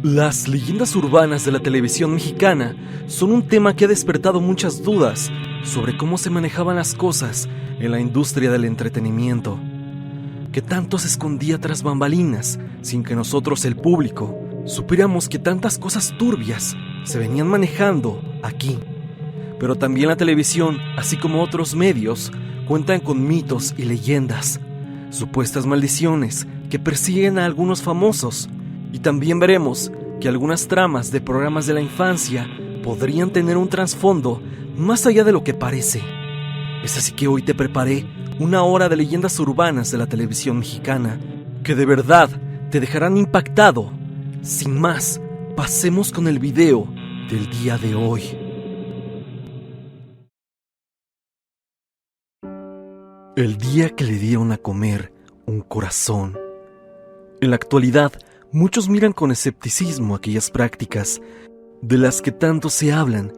Las leyendas urbanas de la televisión mexicana son un tema que ha despertado muchas dudas sobre cómo se manejaban las cosas en la industria del entretenimiento. ¿Qué tanto se escondía tras bambalinas sin que nosotros, el público, supiéramos que tantas cosas turbias se venían manejando aquí? Pero también la televisión, así como otros medios, cuentan con mitos y leyendas, supuestas maldiciones que persiguen a algunos famosos. Y también veremos que algunas tramas de programas de la infancia podrían tener un trasfondo más allá de lo que parece. Es así que hoy te preparé una hora de leyendas urbanas de la televisión mexicana que de verdad te dejarán impactado. Sin más, pasemos con el video del día de hoy. El día que le dieron a comer un corazón. En la actualidad, muchos miran con escepticismo aquellas prácticas de las que tanto se hablan.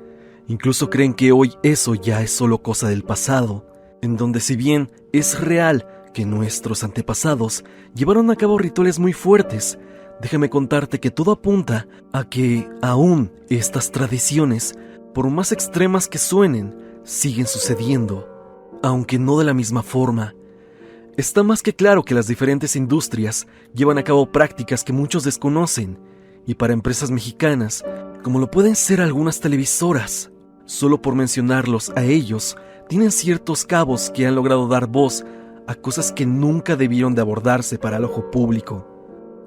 Incluso creen que hoy eso ya es solo cosa del pasado, en donde si bien es real que nuestros antepasados llevaron a cabo rituales muy fuertes, déjame contarte que todo apunta a que aún estas tradiciones, por más extremas que suenen, siguen sucediendo, aunque no de la misma forma. Está más que claro que las diferentes industrias llevan a cabo prácticas que muchos desconocen, y para empresas mexicanas, como lo pueden ser algunas televisoras, solo por mencionarlos a ellos, tienen ciertos cabos que han logrado dar voz a cosas que nunca debieron de abordarse para el ojo público.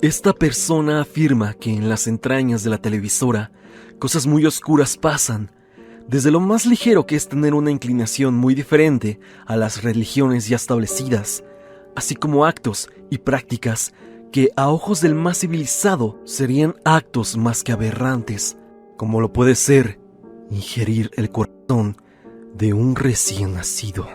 Esta persona afirma que en las entrañas de la televisora, cosas muy oscuras pasan, desde lo más ligero que es tener una inclinación muy diferente a las religiones ya establecidas, así como actos y prácticas que a ojos del más civilizado serían actos más que aberrantes, como lo puede ser ingerir el corazón de un recién nacido.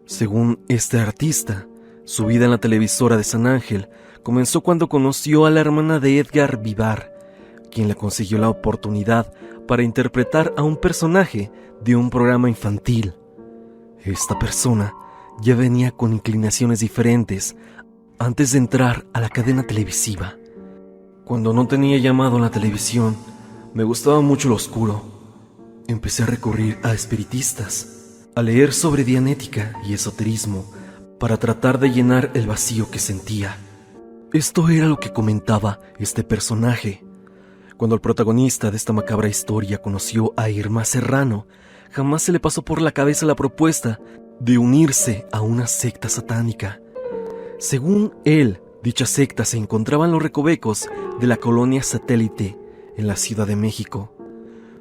Según este artista, su vida en la televisora de San Ángel comenzó cuando conoció a la hermana de Edgar Vivar, quien le consiguió la oportunidad para interpretar a un personaje de un programa infantil. Esta persona ya venía con inclinaciones diferentes antes de entrar a la cadena televisiva. Cuando no tenía llamado en la televisión, me gustaba mucho lo oscuro. Empecé a recurrir a espiritistas, a leer sobre dianética y esoterismo para tratar de llenar el vacío que sentía. Esto era lo que comentaba este personaje. Cuando el protagonista de esta macabra historia conoció a Irma Serrano, jamás se le pasó por la cabeza la propuesta de unirse a una secta satánica. Según él, dicha secta se encontraba en los recovecos de la colonia Satélite, en la Ciudad de México.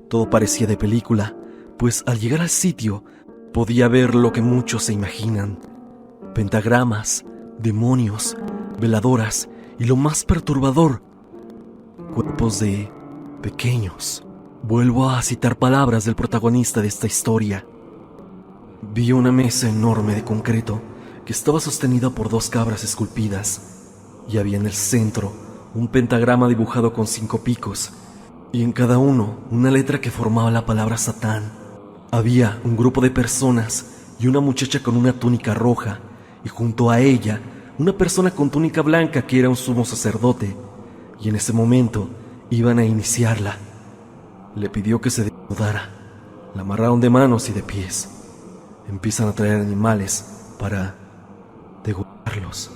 Todo parecía de película, pues al llegar al sitio podía ver lo que muchos se imaginan: pentagramas, demonios, veladoras y lo más perturbador, cuerpos de pequeños. Vuelvo a citar palabras del protagonista de esta historia. Vi una mesa enorme de concreto que estaba sostenida por 2 cabras esculpidas, y había en el centro un pentagrama dibujado con 5 picos, y en cada uno una letra que formaba la palabra Satán. Había un grupo de personas y una muchacha con una túnica roja, y junto a ella una persona con túnica blanca que era un sumo sacerdote, y en ese momento iban a iniciarla. Le pidió que se desnudara. La amarraron de manos y de pies. Empiezan a traer animales para degollarlos,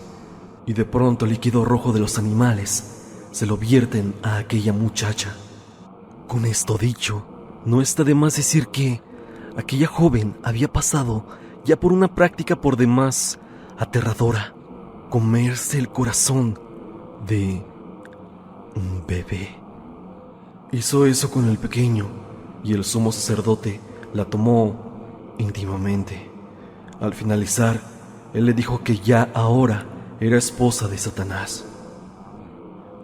y de pronto el líquido rojo de los animales se lo vierten a aquella muchacha. Con esto dicho, no está de más decir que aquella joven había pasado ya por una práctica por demás aterradora: comerse el corazón de un bebé. Hizo eso con el pequeño, y el sumo sacerdote la tomó íntimamente. Al finalizar, él le dijo que ya ahora era esposa de Satanás.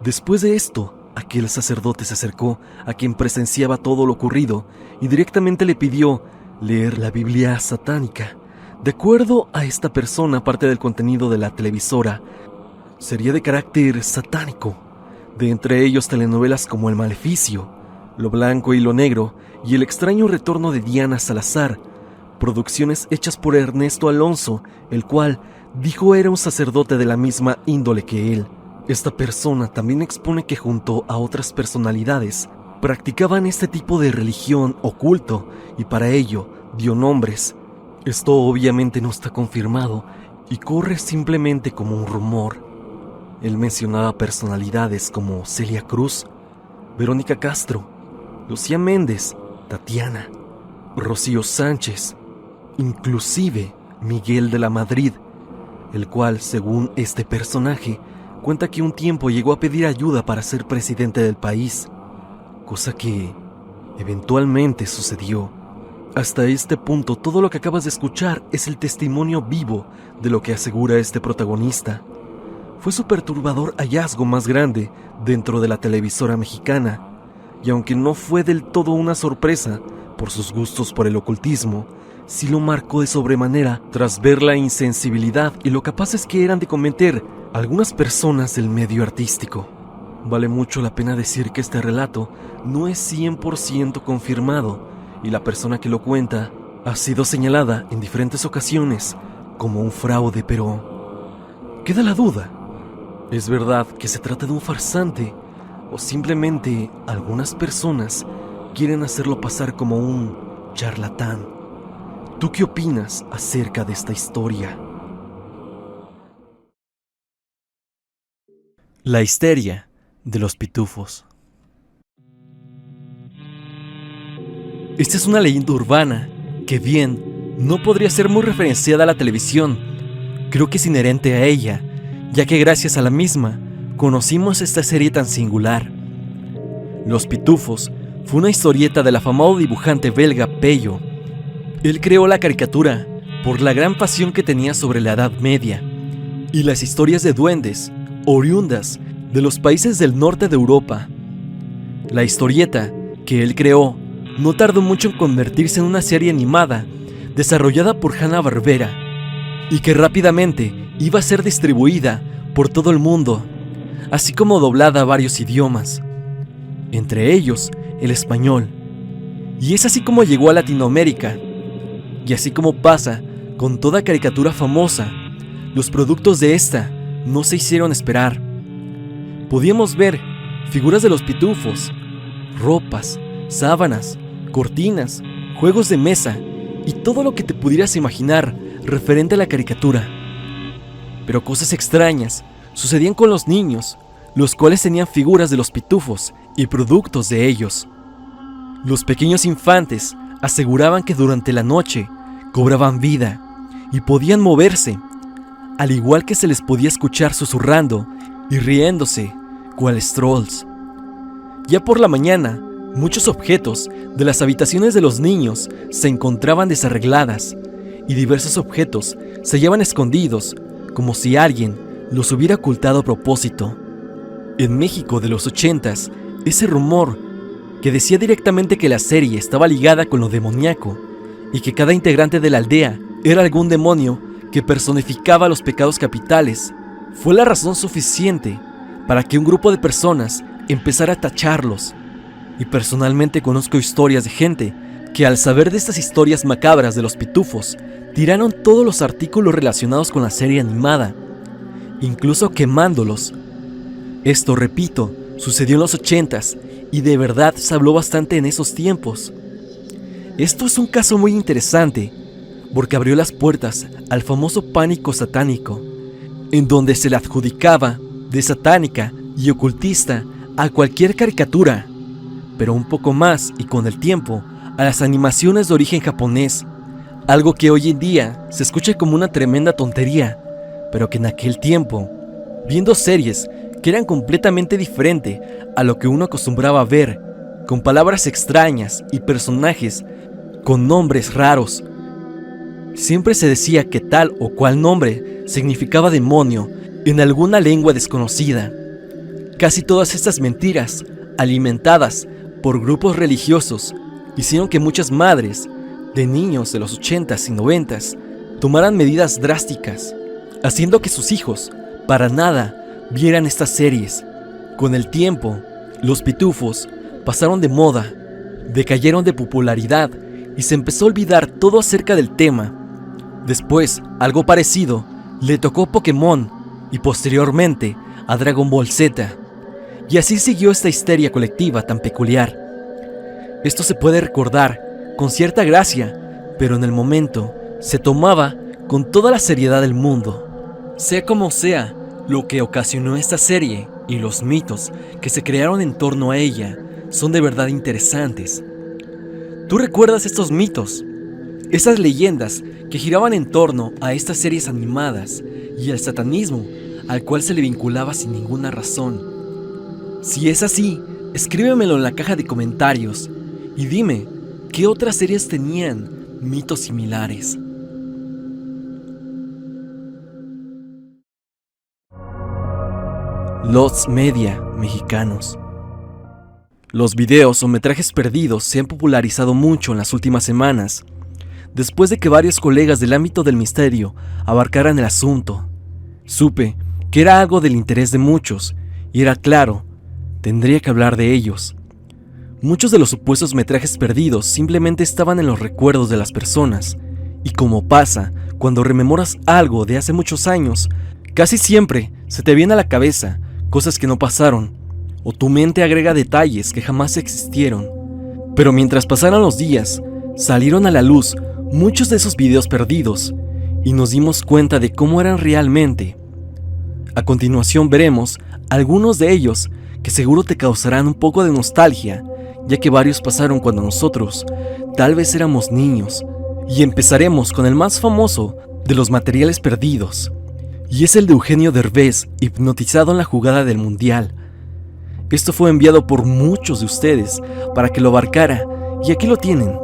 Después de esto, aquel sacerdote se acercó a quien presenciaba todo lo ocurrido y directamente le pidió leer la Biblia satánica. De acuerdo a esta persona, parte del contenido de la televisora sería de carácter satánico, de entre ellos telenovelas como El Maleficio, Lo Blanco y Lo Negro y El extraño retorno de Diana Salazar, producciones hechas por Ernesto Alonso, el cual dijo era un sacerdote de la misma índole que él. Esta persona también expone que junto a otras personalidades practicaban este tipo de religión o culto y para ello dio nombres. Esto obviamente no está confirmado y corre simplemente como un rumor. Él mencionaba personalidades como Celia Cruz, Verónica Castro, Lucía Méndez, Tatiana, Rocío Sánchez, inclusive Miguel de la Madrid, el cual, según este personaje, cuenta que un tiempo llegó a pedir ayuda para ser presidente del país, cosa que eventualmente sucedió. Hasta este punto, todo lo que acabas de escuchar es el testimonio vivo de lo que asegura este protagonista. Fue su perturbador hallazgo más grande dentro de la televisora mexicana, y aunque no fue del todo una sorpresa por sus gustos por el ocultismo, sí lo marcó de sobremanera tras ver la insensibilidad y lo capaces que eran de cometer algunas personas del medio artístico. Vale mucho la pena decir que este relato no es 100% confirmado y la persona que lo cuenta ha sido señalada en diferentes ocasiones como un fraude, pero queda la duda. ¿Es verdad que se trata de un farsante o simplemente algunas personas quieren hacerlo pasar como un charlatán? ¿Tú qué opinas acerca de esta historia? La histeria de los pitufos. Esta es una leyenda urbana que bien no podría ser muy referenciada a la televisión. Creo que es inherente a ella, ya que gracias a la misma conocimos esta serie tan singular. Los Pitufos fue una historieta del afamado dibujante belga Peyo. Él creó la caricatura por la gran pasión que tenía sobre la Edad Media y las historias de duendes oriundas de los países del norte de Europa. La historieta que él creó no tardó mucho en convertirse en una serie animada desarrollada por Hanna-Barbera y que rápidamente iba a ser distribuida por todo el mundo, así como doblada a varios idiomas, entre ellos el español. Y es así como llegó a Latinoamérica. Y así como pasa con toda caricatura famosa, los productos de esta no se hicieron esperar. Podíamos ver figuras de los pitufos, ropas, sábanas, cortinas, juegos de mesa y todo lo que te pudieras imaginar referente a la caricatura. Pero cosas extrañas sucedían con los niños, los cuales tenían figuras de los pitufos y productos de ellos. Los pequeños infantes aseguraban que durante la noche cobraban vida y podían moverse, al igual que se les podía escuchar susurrando y riéndose, cuales trolls. Ya por la mañana, muchos objetos de las habitaciones de los niños se encontraban desarregladas y diversos objetos se hallaban escondidos, como si alguien los hubiera ocultado a propósito. En México de los 80s, ese rumor que decía directamente que la serie estaba ligada con lo demoníaco y que cada integrante de la aldea era algún demonio que personificaba los pecados capitales, fue la razón suficiente para que un grupo de personas empezara a tacharlos. Y personalmente conozco historias de gente que al saber de estas historias macabras de los pitufos, tiraron todos los artículos relacionados con la serie animada, incluso quemándolos. Esto, repito, sucedió en los 80s y de verdad se habló bastante en esos tiempos. Esto es un caso muy interesante porque abrió las puertas al famoso pánico satánico, en donde se le adjudicaba de satánica y ocultista a cualquier caricatura, pero un poco más y con el tiempo a las animaciones de origen japonés, algo que hoy en día se escucha como una tremenda tontería, pero que en aquel tiempo, viendo series que eran completamente diferentes a lo que uno acostumbraba a ver, con palabras extrañas y personajes con nombres raros, siempre se decía que tal o cual nombre significaba demonio en alguna lengua desconocida. Casi todas estas mentiras, alimentadas por grupos religiosos, hicieron que muchas madres de niños de los 80s y 90s tomaran medidas drásticas, haciendo que sus hijos para nada vieran estas series. Con el tiempo, los pitufos pasaron de moda, decayeron de popularidad y se empezó a olvidar todo acerca del tema. Después, algo parecido le tocó a Pokémon y posteriormente a Dragon Ball Z. Y así siguió esta histeria colectiva tan peculiar. Esto se puede recordar con cierta gracia, pero en el momento se tomaba con toda la seriedad del mundo. Sea como sea, lo que ocasionó esta serie y los mitos que se crearon en torno a ella son de verdad interesantes. ¿Tú recuerdas estos mitos? Esas leyendas que giraban en torno a estas series animadas y el satanismo al cual se le vinculaba sin ninguna razón. Si es así, escríbemelo en la caja de comentarios y dime qué otras series tenían mitos similares. Los media mexicanos. Los videos o metrajes perdidos se han popularizado mucho en las últimas semanas, después de que varios colegas del ámbito del misterio abarcaran el asunto. Supe que era algo del interés de muchos, y era claro, tendría que hablar de ellos. Muchos de los supuestos metrajes perdidos simplemente estaban en los recuerdos de las personas, y como pasa cuando rememoras algo de hace muchos años, casi siempre se te viene a la cabeza cosas que no pasaron, o tu mente agrega detalles que jamás existieron. Pero mientras pasaron los días, salieron a la luz muchos de esos videos perdidos, y nos dimos cuenta de cómo eran realmente. A continuación veremos algunos de ellos que seguro te causarán un poco de nostalgia, ya que varios pasaron cuando nosotros tal vez éramos niños, y empezaremos con el más famoso de los materiales perdidos, y es el de Eugenio Derbez hipnotizado en la jugada del Mundial. Esto fue enviado por muchos de ustedes para que lo abarcara, y aquí lo tienen.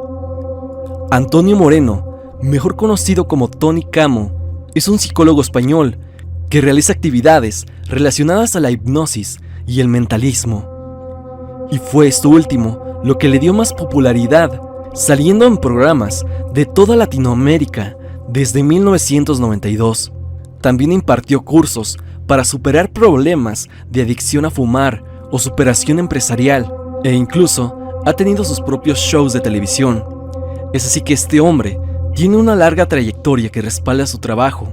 Antonio Moreno, mejor conocido como Tony Camo, es un psicólogo español que realiza actividades relacionadas a la hipnosis y el mentalismo. Y fue esto último lo que le dio más popularidad, saliendo en programas de toda Latinoamérica desde 1992. También impartió cursos para superar problemas de adicción a fumar o superación empresarial, e incluso ha tenido sus propios shows de televisión. Es así que este hombre tiene una larga trayectoria que respalda su trabajo.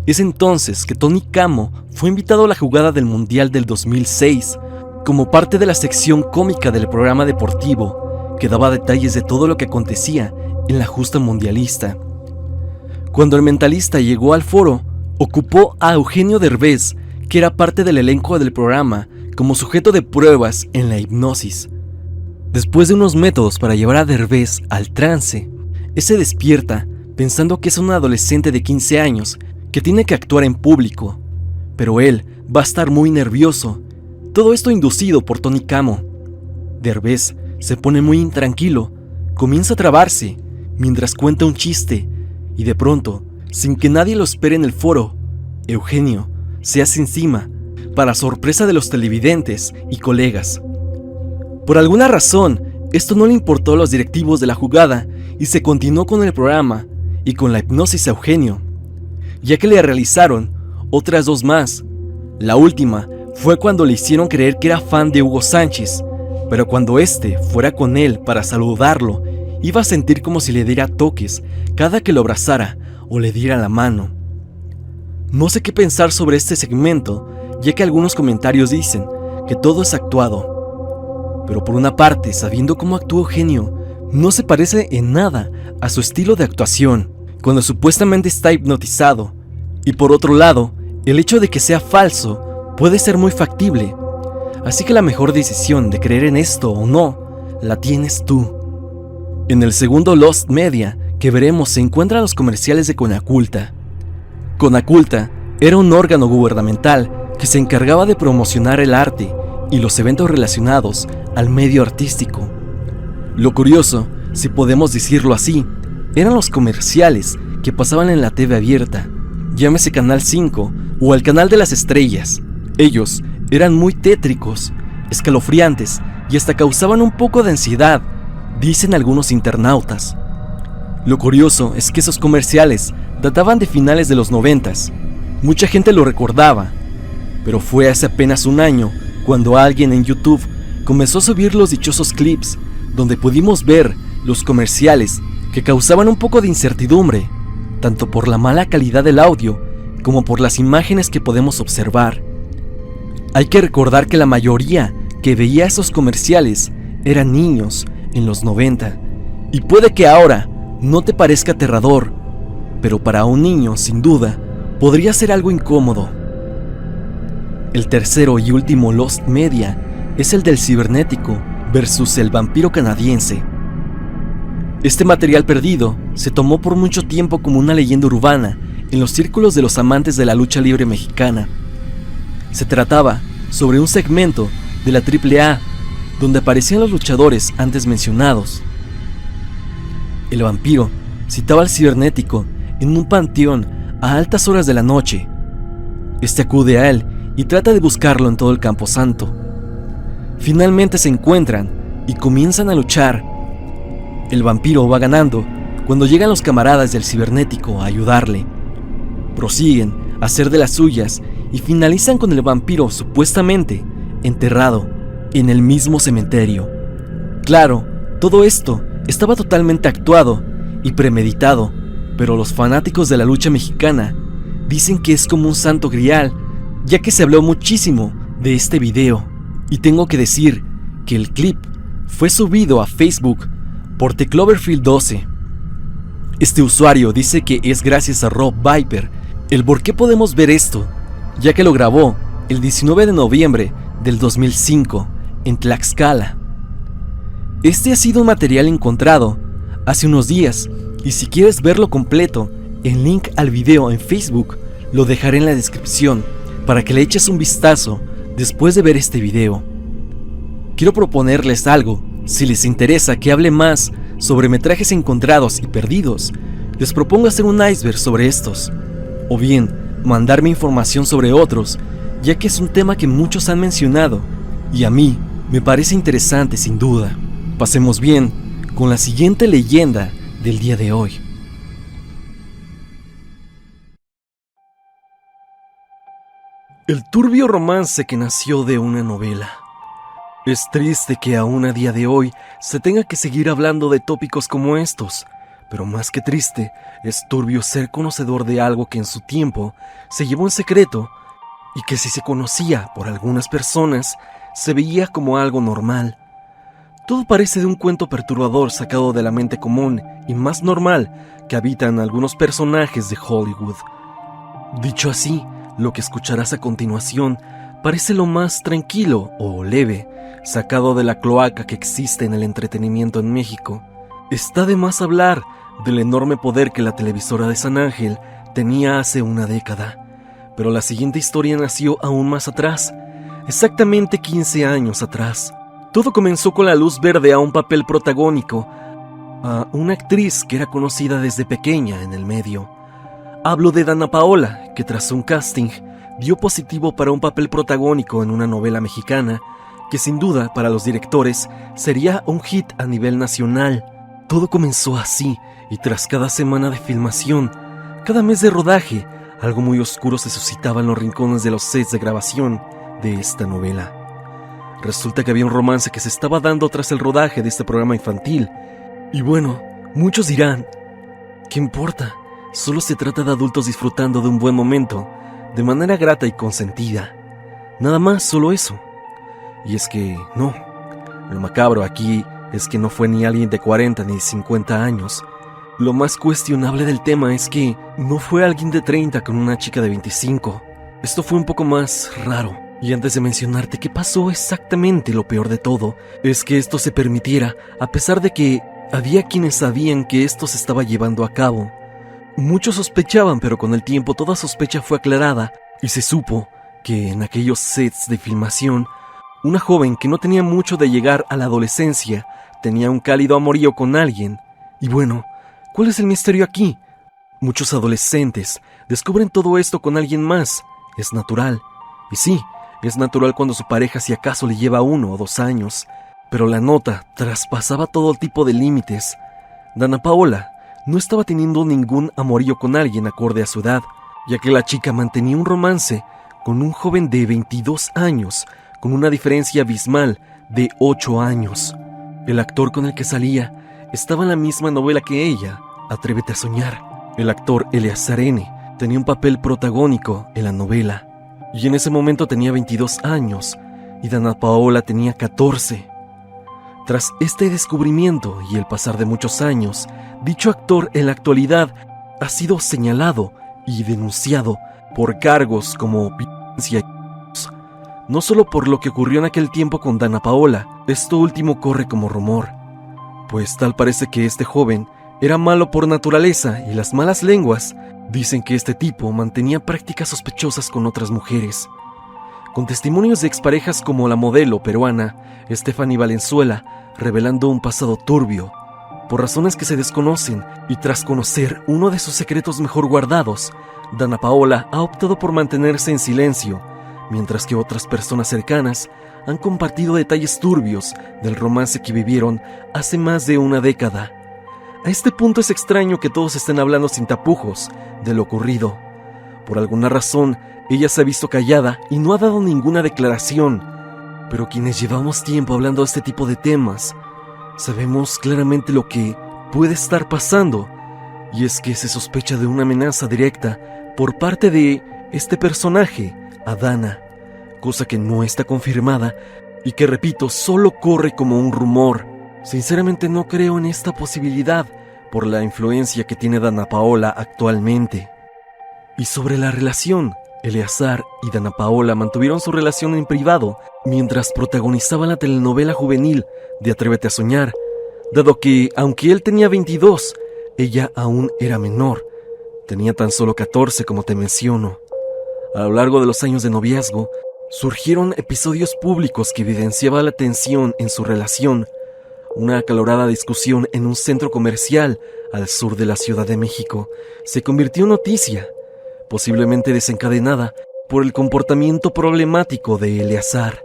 Es entonces que Tony Camo fue invitado a la jugada del Mundial del 2006 como parte de la sección cómica del programa deportivo que daba detalles de todo lo que acontecía en la justa mundialista. Cuando el mentalista llegó al foro, ocupó a Eugenio Derbez, que era parte del elenco del programa, como sujeto de pruebas en la hipnosis. Después de unos métodos para llevar a Derbez al trance, ese despierta pensando que es un adolescente de 15 años que tiene que actuar en público, pero él va a estar muy nervioso. Todo esto inducido por Tony Camo. Derbez se pone muy intranquilo, comienza a trabarse mientras cuenta un chiste y de pronto, sin que nadie lo espere en el foro, Eugenio se hace encima, para sorpresa de los televidentes y colegas. Por alguna razón, esto no le importó a los directivos de la jugada y se continuó con el programa y con la hipnosis a Eugenio, ya que le realizaron otras dos más. La última fue cuando le hicieron creer que era fan de Hugo Sánchez, pero cuando éste fuera con él para saludarlo, iba a sentir como si le diera toques cada que lo abrazara o le diera la mano. No sé qué pensar sobre este segmento, ya que algunos comentarios dicen que todo es actuado. Pero por una parte, sabiendo cómo actúa Eugenio, no se parece en nada a su estilo de actuación, cuando supuestamente está hipnotizado. Y por otro lado, el hecho de que sea falso puede ser muy factible. Así que la mejor decisión de creer en esto o no, la tienes tú. En el segundo Lost Media que veremos se encuentran los comerciales de Conaculta. Conaculta era un órgano gubernamental que se encargaba de promocionar el arte y los eventos relacionados al medio artístico. Lo curioso, si podemos decirlo así, eran los comerciales que pasaban en la TV abierta, llámese Canal 5 o el Canal de las Estrellas. Ellos eran muy tétricos, escalofriantes y hasta causaban un poco de ansiedad, dicen algunos internautas. Lo curioso es que esos comerciales databan de finales de los 90s. Mucha gente lo recordaba, pero fue hace apenas un año cuando alguien en YouTube comenzó a subir los dichosos clips donde pudimos ver los comerciales que causaban un poco de incertidumbre, tanto por la mala calidad del audio como por las imágenes que podemos observar. Hay que recordar que la mayoría que veía esos comerciales eran niños en los 90, y puede que ahora no te parezca aterrador, pero para un niño, sin duda, podría ser algo incómodo. El tercero y último Lost Media es el del cibernético versus el vampiro canadiense. Este material perdido se tomó por mucho tiempo como una leyenda urbana en los círculos de los amantes de la lucha libre mexicana. Se trataba sobre un segmento de la AAA donde aparecían los luchadores antes mencionados. El vampiro citaba al cibernético en un panteón a altas horas de la noche. Este acude a él y trata de buscarlo en todo el Camposanto. Finalmente se encuentran y comienzan a luchar. El vampiro va ganando cuando llegan los camaradas del cibernético a ayudarle. Prosiguen a hacer de las suyas y finalizan con el vampiro supuestamente enterrado en el mismo cementerio. Claro, todo esto estaba totalmente actuado y premeditado, pero los fanáticos de la lucha mexicana dicen que es como un santo grial, ya que se habló muchísimo de este video. Y tengo que decir que el clip fue subido a Facebook por The Cloverfield 12. Este usuario dice que es gracias a Rob Viper el por qué podemos ver esto, ya que lo grabó el 19 de noviembre del 2005 en Tlaxcala. Este ha sido un material encontrado hace unos días, y si quieres verlo completo, el link al video en Facebook lo dejaré en la descripción para que le eches un vistazo después de ver este video. Quiero proponerles algo. Si les interesa que hable más sobre metrajes encontrados y perdidos, les propongo hacer un iceberg sobre estos, o bien mandarme información sobre otros, ya que es un tema que muchos han mencionado y a mí me parece interesante sin duda. Pasemos bien con la siguiente leyenda del día de hoy. El turbio romance que nació de una novela. Es triste que aún a día de hoy se tenga que seguir hablando de tópicos como estos, pero más que triste, es turbio ser conocedor de algo que en su tiempo se llevó en secreto y que si se conocía por algunas personas, se veía como algo normal. Todo parece de un cuento perturbador sacado de la mente común y más normal que habitan algunos personajes de Hollywood. Dicho así, lo que escucharás a continuación parece lo más tranquilo o leve, sacado de la cloaca que existe en el entretenimiento en México. Está de más hablar del enorme poder que la televisora de San Ángel tenía hace una década, pero la siguiente historia nació aún más atrás, exactamente 15 años atrás. Todo comenzó con la luz verde a un papel protagónico, a una actriz que era conocida desde pequeña en el medio. Hablo de Danna Paola, que tras un casting dio positivo para un papel protagónico en una novela mexicana, que sin duda para los directores sería un hit a nivel nacional. Todo comenzó así, y tras cada semana de filmación, cada mes de rodaje, algo muy oscuro se suscitaba en los rincones de los sets de grabación de esta novela. Resulta que había un romance que se estaba dando tras el rodaje de este programa infantil. Y bueno, muchos dirán, ¿qué importa? Solo se trata de adultos disfrutando de un buen momento, de manera grata y consentida. Nada más, solo eso. Y es que no. Lo macabro aquí es que no fue ni alguien de 40 ni de 50 años. Lo más cuestionable del tema es que no fue alguien de 30 con una chica de 25. Esto fue un poco más raro. Y antes de mencionarte qué pasó exactamente, lo peor de todo es que esto se permitiera a pesar de que había quienes sabían que esto se estaba llevando a cabo. Muchos sospechaban, pero con el tiempo toda sospecha fue aclarada y se supo que en aquellos sets de filmación, una joven que no tenía mucho de llegar a la adolescencia tenía un cálido amorío con alguien. Y bueno, ¿cuál es el misterio aquí? Muchos adolescentes descubren todo esto con alguien más. Es natural. Y sí, es natural cuando su pareja si acaso le lleva 1 o 2 años. Pero la nota traspasaba todo tipo de límites. Danna Paola no estaba teniendo ningún amorío con alguien acorde a su edad, ya que la chica mantenía un romance con un joven de 22 años, con una diferencia abismal de 8 años. El actor con el que salía estaba en la misma novela que ella, Atrévete a soñar. El actor Eleazar N. tenía un papel protagónico en la novela. y en ese momento tenía 22 años y Dana Paola tenía 14. Tras este descubrimiento y el pasar de muchos años, dicho actor en la actualidad ha sido señalado y denunciado por cargos como violencia, no solo por lo que ocurrió en aquel tiempo con Dana Paola. Esto último corre como rumor, pues tal parece que este joven era malo por naturaleza y las malas lenguas dicen que este tipo mantenía prácticas sospechosas con otras mujeres. Con testimonios de exparejas como la modelo peruana Stephanie Valenzuela revelando un pasado turbio, por razones que se desconocen y tras conocer uno de sus secretos mejor guardados, Dana Paola ha optado por mantenerse en silencio, mientras que otras personas cercanas han compartido detalles turbios del romance que vivieron hace más de una década. A este punto es extraño que todos estén hablando sin tapujos de lo ocurrido. Por alguna razón, ella se ha visto callada y no ha dado ninguna declaración, pero quienes llevamos tiempo hablando de este tipo de temas, sabemos claramente lo que puede estar pasando, y es que se sospecha de una amenaza directa por parte de este personaje, a Dana, cosa que no está confirmada y que, repito, solo corre como un rumor. Sinceramente no creo en esta posibilidad por la influencia que tiene Dana Paola actualmente. Y sobre la relación, Eleazar y Dana Paola mantuvieron su relación en privado mientras protagonizaban la telenovela juvenil de Atrévete a Soñar, dado que, aunque él tenía 22, ella aún era menor. Tenía tan solo 14, como te menciono. A lo largo de los años de noviazgo, surgieron episodios públicos que evidenciaban la tensión en su relación. Una acalorada discusión en un centro comercial al sur de la Ciudad de México se convirtió en noticia, posiblemente desencadenada por el comportamiento problemático de Eleazar.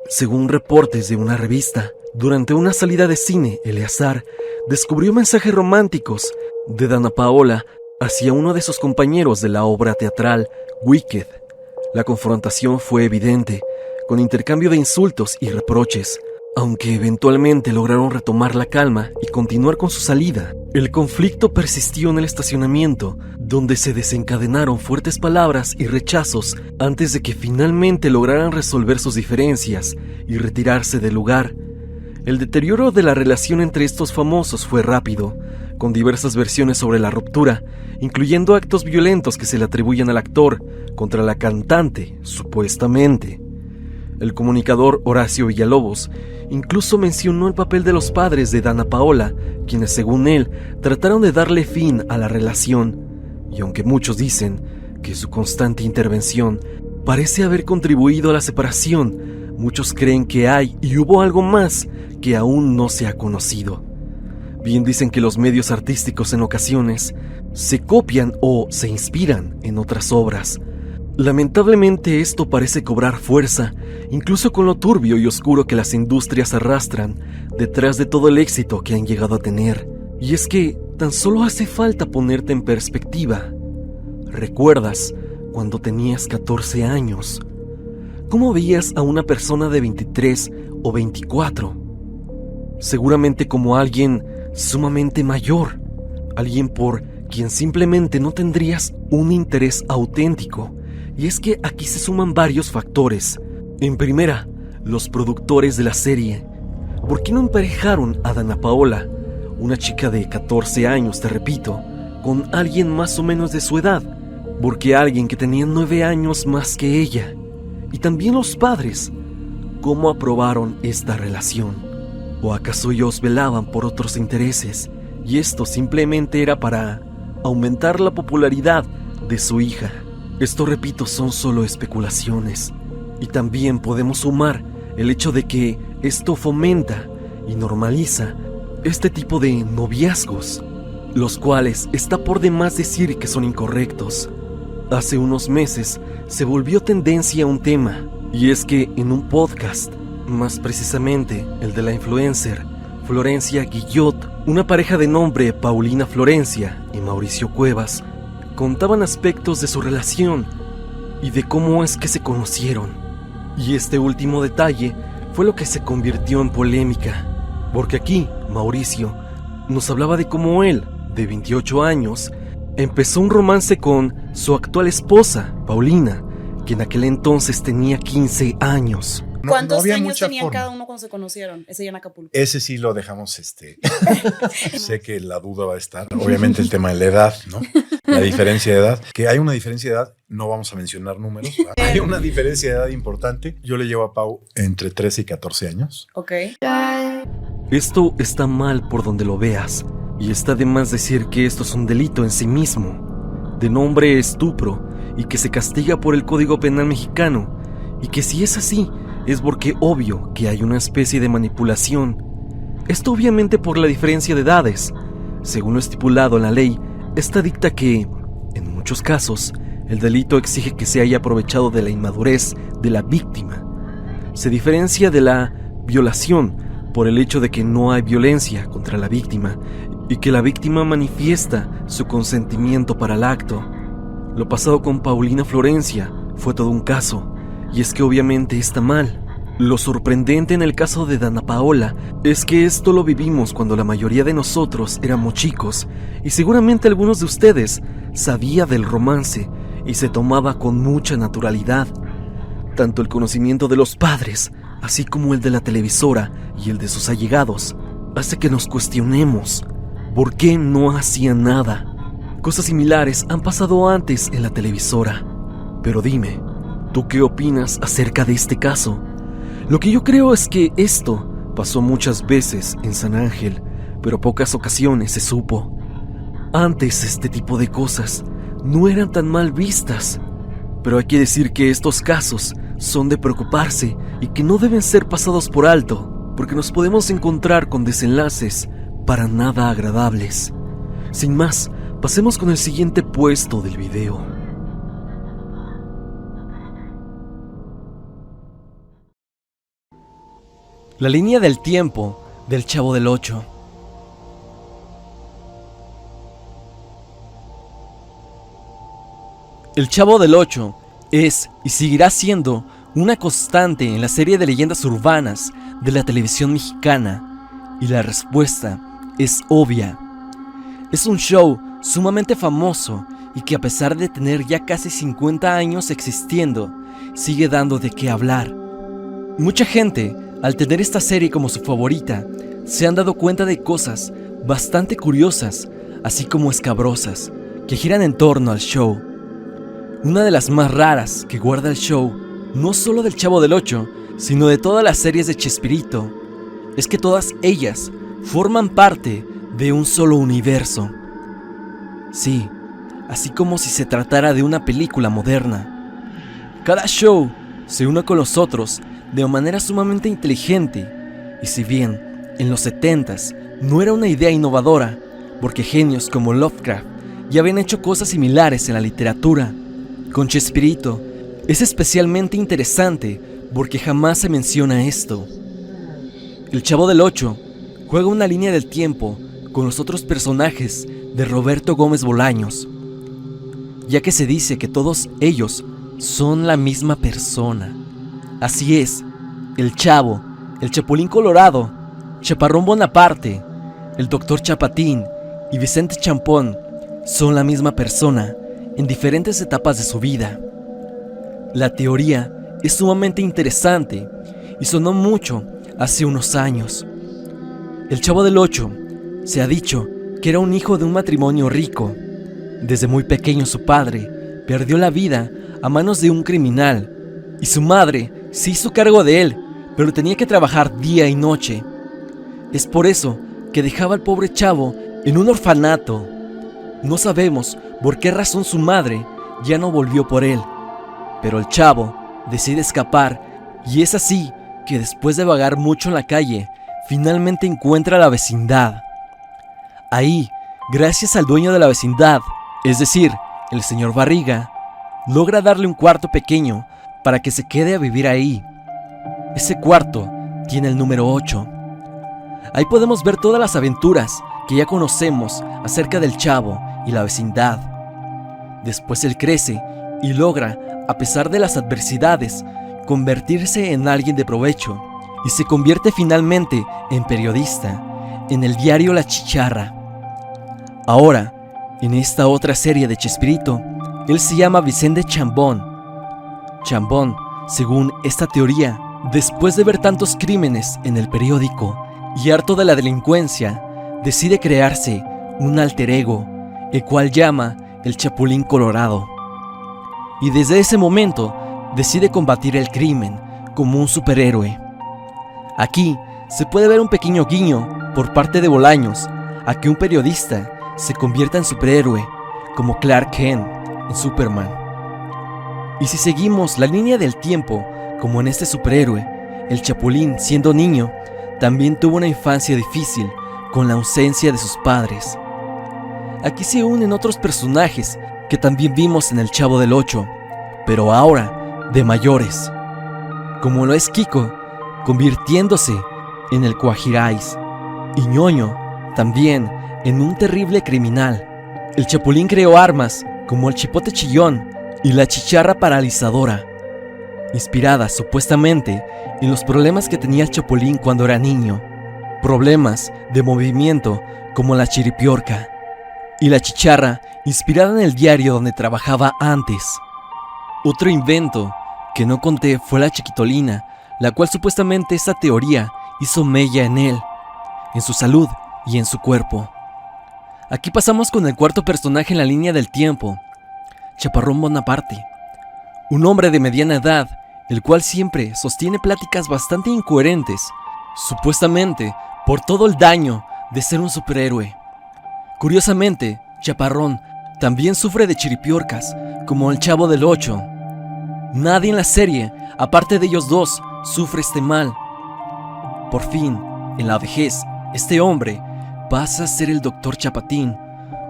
Según reportes de una revista, durante una salida de cine, Eleazar descubrió mensajes románticos de Dana Paola hacia uno de sus compañeros de la obra teatral Wicked. La confrontación fue evidente, con intercambio de insultos y reproches, aunque eventualmente lograron retomar la calma y continuar con su salida. El conflicto persistió en el estacionamiento, donde se desencadenaron fuertes palabras y rechazos antes de que finalmente lograran resolver sus diferencias y retirarse del lugar. El deterioro de la relación entre estos famosos fue rápido, con diversas versiones sobre la ruptura, incluyendo actos violentos que se le atribuyen al actor contra la cantante, supuestamente. El comunicador Horacio Villalobos incluso mencionó el papel de los padres de Dana Paola, quienes, según él, trataron de darle fin a la relación. Y aunque muchos dicen que su constante intervención parece haber contribuido a la separación, muchos creen que hay y hubo algo más que aún no se ha conocido. Bien dicen que los medios artísticos en ocasiones se copian o se inspiran en otras obras. Lamentablemente esto parece cobrar fuerza, incluso con lo turbio y oscuro que las industrias arrastran detrás de todo el éxito que han llegado a tener. Y es que tan solo hace falta ponerte en perspectiva. ¿Recuerdas cuando tenías 14 años? ¿Cómo veías a una persona de 23 o 24? Seguramente como alguien sumamente mayor, alguien por quien simplemente no tendrías un interés auténtico. Y es que aquí se suman varios factores. En primera, los productores de la serie. ¿Por qué no emparejaron a Dana Paola, una chica de 14 años, te repito, con alguien más o menos de su edad? Porque alguien que tenía 9 años más que ella. Y también los padres. ¿Cómo aprobaron esta relación? ¿O acaso ellos velaban por otros intereses y esto simplemente era para aumentar la popularidad de su hija? Esto, repito, son solo especulaciones. Y también podemos sumar el hecho de que esto fomenta y normaliza este tipo de noviazgos, los cuales está por demás decir que son incorrectos. Hace unos meses se volvió tendencia un tema, y es que en un podcast, más precisamente el de la influencer Florencia Guillot, una pareja de nombre Paulina Florencia y Mauricio Cuevas, contaban aspectos de su relación y de cómo es que se conocieron. Y este último detalle fue lo que se convirtió en polémica, porque aquí Mauricio nos hablaba de cómo él, de 28 años, empezó un romance con su actual esposa, Paulina, que en aquel entonces tenía 15 años. ¿Cuántos había años mucha tenían forma. cada uno cuando se conocieron? Ese ya en Acapulco. Ese sí lo dejamos, sé que la duda va a estar. Obviamente el tema de la edad, ¿no? La diferencia de edad. Que hay una diferencia de edad, no vamos a mencionar números. Hay una diferencia de edad importante. Yo le llevo a Pau entre 13 y 14 años. Ok. Esto está mal por donde lo veas, y está de más decir que esto es un delito en sí mismo, de nombre estupro, y que se castiga por el Código Penal mexicano, y que si es así, es porque obvio que hay una especie de manipulación. Esto obviamente por la diferencia de edades. Según lo estipulado en la ley, esta dicta que, en muchos casos, el delito exige que se haya aprovechado de la inmadurez de la víctima. Se diferencia de la violación por el hecho de que no hay violencia contra la víctima y que la víctima manifiesta su consentimiento para el acto. Lo pasado con Paulina Florencia fue todo un caso, y es que obviamente está mal. Lo sorprendente en el caso de Dana Paola es que esto lo vivimos cuando la mayoría de nosotros éramos chicos, y seguramente algunos de ustedes sabía del romance y se tomaba con mucha naturalidad. Tanto el conocimiento de los padres, así como el de la televisora y el de sus allegados, hace que nos cuestionemos ¿por qué no hacían nada? Cosas similares han pasado antes en la televisora. Pero dime, ¿tú qué opinas acerca de este caso? Lo que yo creo es que esto pasó muchas veces en San Ángel, pero pocas ocasiones se supo. Antes este tipo de cosas no eran tan mal vistas, pero hay que decir que estos casos son de preocuparse y que no deben ser pasados por alto, porque nos podemos encontrar con desenlaces para nada agradables. Sin más, pasemos con el siguiente puesto del video. La línea del tiempo del Chavo del Ocho. El Chavo del Ocho es y seguirá siendo una constante en la serie de leyendas urbanas de la televisión mexicana, y la respuesta es obvia. Es un show sumamente famoso y que, a pesar de tener ya casi 50 años existiendo, sigue dando de qué hablar. Mucha gente, al tener esta serie como su favorita, se han dado cuenta de cosas bastante curiosas, así como escabrosas, que giran en torno al show. Una de las más raras que guarda el show, no solo del Chavo del Ocho, sino de todas las series de Chespirito, es que todas ellas forman parte de un solo universo. Sí, así como si se tratara de una película moderna. Cada show se une con los otros de manera sumamente inteligente, y si bien en los 70s no era una idea innovadora, porque genios como Lovecraft ya habían hecho cosas similares en la literatura, con Chespirito es especialmente interesante porque jamás se menciona esto. El Chavo del Ocho juega una línea del tiempo con los otros personajes de Roberto Gómez Bolaños, ya que se dice que todos ellos son la misma persona. Así es, el Chavo, el Chapulín Colorado, Chaparrón Bonaparte, el Doctor Chapatín y Vicente Champón son la misma persona en diferentes etapas de su vida. La teoría es sumamente interesante y sonó mucho hace unos años. El Chavo del Ocho se ha dicho que era un hijo de un matrimonio rico. Desde muy pequeño su padre perdió la vida a manos de un criminal y su madre se hizo cargo de él, pero tenía que trabajar día y noche. Es por eso que dejaba al pobre Chavo en un orfanato. No sabemos por qué razón su madre ya no volvió por él, pero el Chavo decide escapar, y es así que después de vagar mucho en la calle, finalmente encuentra la vecindad. Ahí, gracias al dueño de la vecindad, es decir, el señor Barriga, logra darle un cuarto pequeño para que se quede a vivir ahí. Ese cuarto tiene el número 8. Ahí podemos ver todas las aventuras que ya conocemos acerca del Chavo y la vecindad. Después él crece y logra, a pesar de las adversidades, convertirse en alguien de provecho, y se convierte finalmente en periodista en el diario La Chicharra. Ahora, en esta otra serie de Chespirito, él se llama Vicente Chambón. Chambón, según esta teoría, después de ver tantos crímenes en el periódico y harto de la delincuencia, decide crearse un alter ego, el cual llama el Chapulín Colorado. Y desde ese momento decide combatir el crimen como un superhéroe. Aquí se puede ver un pequeño guiño por parte de Bolaños a que un periodista se convierta en superhéroe como Clark Kent en Superman. Y si seguimos la línea del tiempo, como en este superhéroe, el Chapulín, siendo niño, también tuvo una infancia difícil con la ausencia de sus padres. Aquí se unen otros personajes que también vimos en El Chavo del Ocho, pero ahora de mayores, como lo es Kiko, convirtiéndose en el Guajiráis, y Ñoño también en un terrible criminal. El Chapulín creó armas como el Chipote Chillón y la Chicharra Paralizadora, inspiradas supuestamente en los problemas que tenía el Chapulín cuando era niño, problemas de movimiento como la chiripiorca, y la Chicharra inspirada en el diario donde trabajaba antes. Otro invento que no conté fue la Chiquitolina, la cual supuestamente esta teoría hizo mella en él, en su salud y en su cuerpo. Aquí pasamos con el cuarto personaje en la línea del tiempo, Chaparrón Bonaparte, un hombre de mediana edad, el cual siempre sostiene pláticas bastante incoherentes, supuestamente por todo el daño de ser un superhéroe. Curiosamente, Chaparrón también sufre de chiripiorcas, como el Chavo del Ocho. Nadie en la serie, aparte de ellos dos, sufre este mal. Por fin, en la vejez, este hombre pasa a ser el Dr. Chapatín,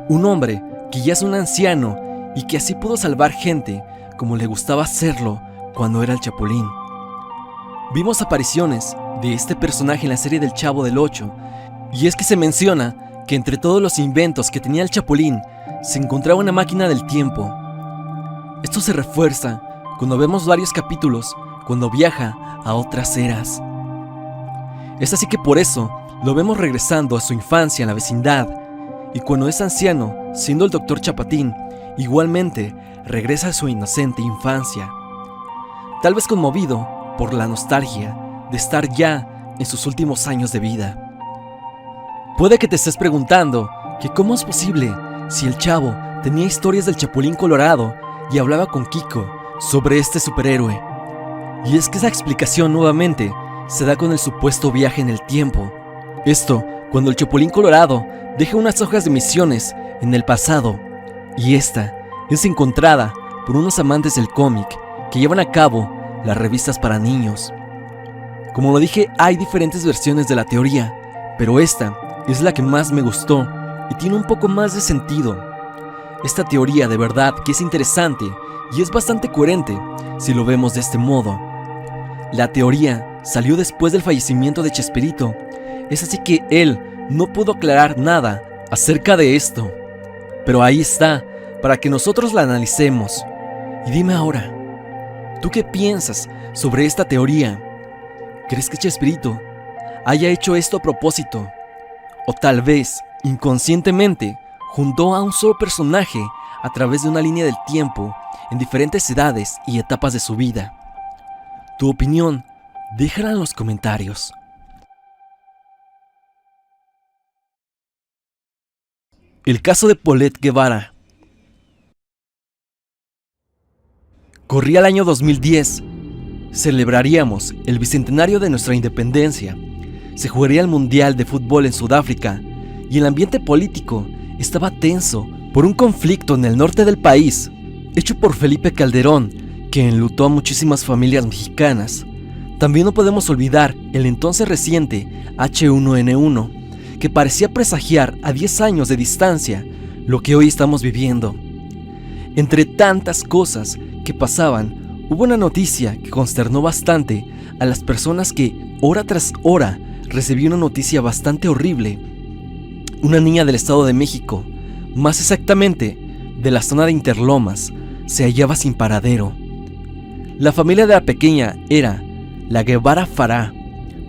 un hombre que ya es un anciano y que así pudo salvar gente como le gustaba hacerlo cuando era el Chapulín. Vimos apariciones de este personaje en la serie del Chavo del Ocho, y es que se menciona que entre todos los inventos que tenía el Chapulín se encontraba una máquina del tiempo. Esto se refuerza cuando vemos varios capítulos cuando viaja a otras eras. Es así que por eso lo vemos regresando a su infancia en la vecindad, y cuando es anciano, siendo el Dr. Chapatín, igualmente regresa a su inocente infancia, tal vez conmovido por la nostalgia de estar ya en sus últimos años de vida. Puede que te estés preguntando que cómo es posible si el Chavo tenía historias del Chapulín Colorado y hablaba con Kiko sobre este superhéroe. Y es que esa explicación nuevamente se da con el supuesto viaje en el tiempo. Esto cuando el Chapulín Colorado deja unas hojas de misiones en el pasado, y esta es encontrada por unos amantes del cómic que llevan a cabo las revistas para niños. Como lo dije, hay diferentes versiones de la teoría, pero esta es la que más me gustó y tiene un poco más de sentido. Esta teoría de verdad que es interesante y es bastante coherente si lo vemos de este modo. La teoría salió después del fallecimiento de Chespirito, es así que él no pudo aclarar nada acerca de esto, pero ahí está para que nosotros la analicemos. Y dime ahora, ¿tú qué piensas sobre esta teoría? ¿Crees que Chespirito haya hecho esto a propósito? O tal vez, inconscientemente, juntó a un solo personaje a través de una línea del tiempo en diferentes edades y etapas de su vida. Tu opinión, déjala en los comentarios. El caso de Paulette Guevara. Corría el año 2010. Celebraríamos el bicentenario de nuestra independencia. Se jugaría el Mundial de Fútbol en Sudáfrica y el ambiente político estaba tenso por un conflicto en el norte del país, hecho por Felipe Calderón, que enlutó a muchísimas familias mexicanas. También no podemos olvidar el entonces reciente H1N1, que parecía presagiar a 10 años de distancia lo que hoy estamos viviendo. Entre tantas cosas que pasaban, hubo una noticia que consternó bastante a las personas que, hora tras hora, recibían una noticia bastante horrible. Una niña del Estado de México, más exactamente de la zona de Interlomas, se hallaba sin paradero. La familia de la pequeña era la Guevara Fará,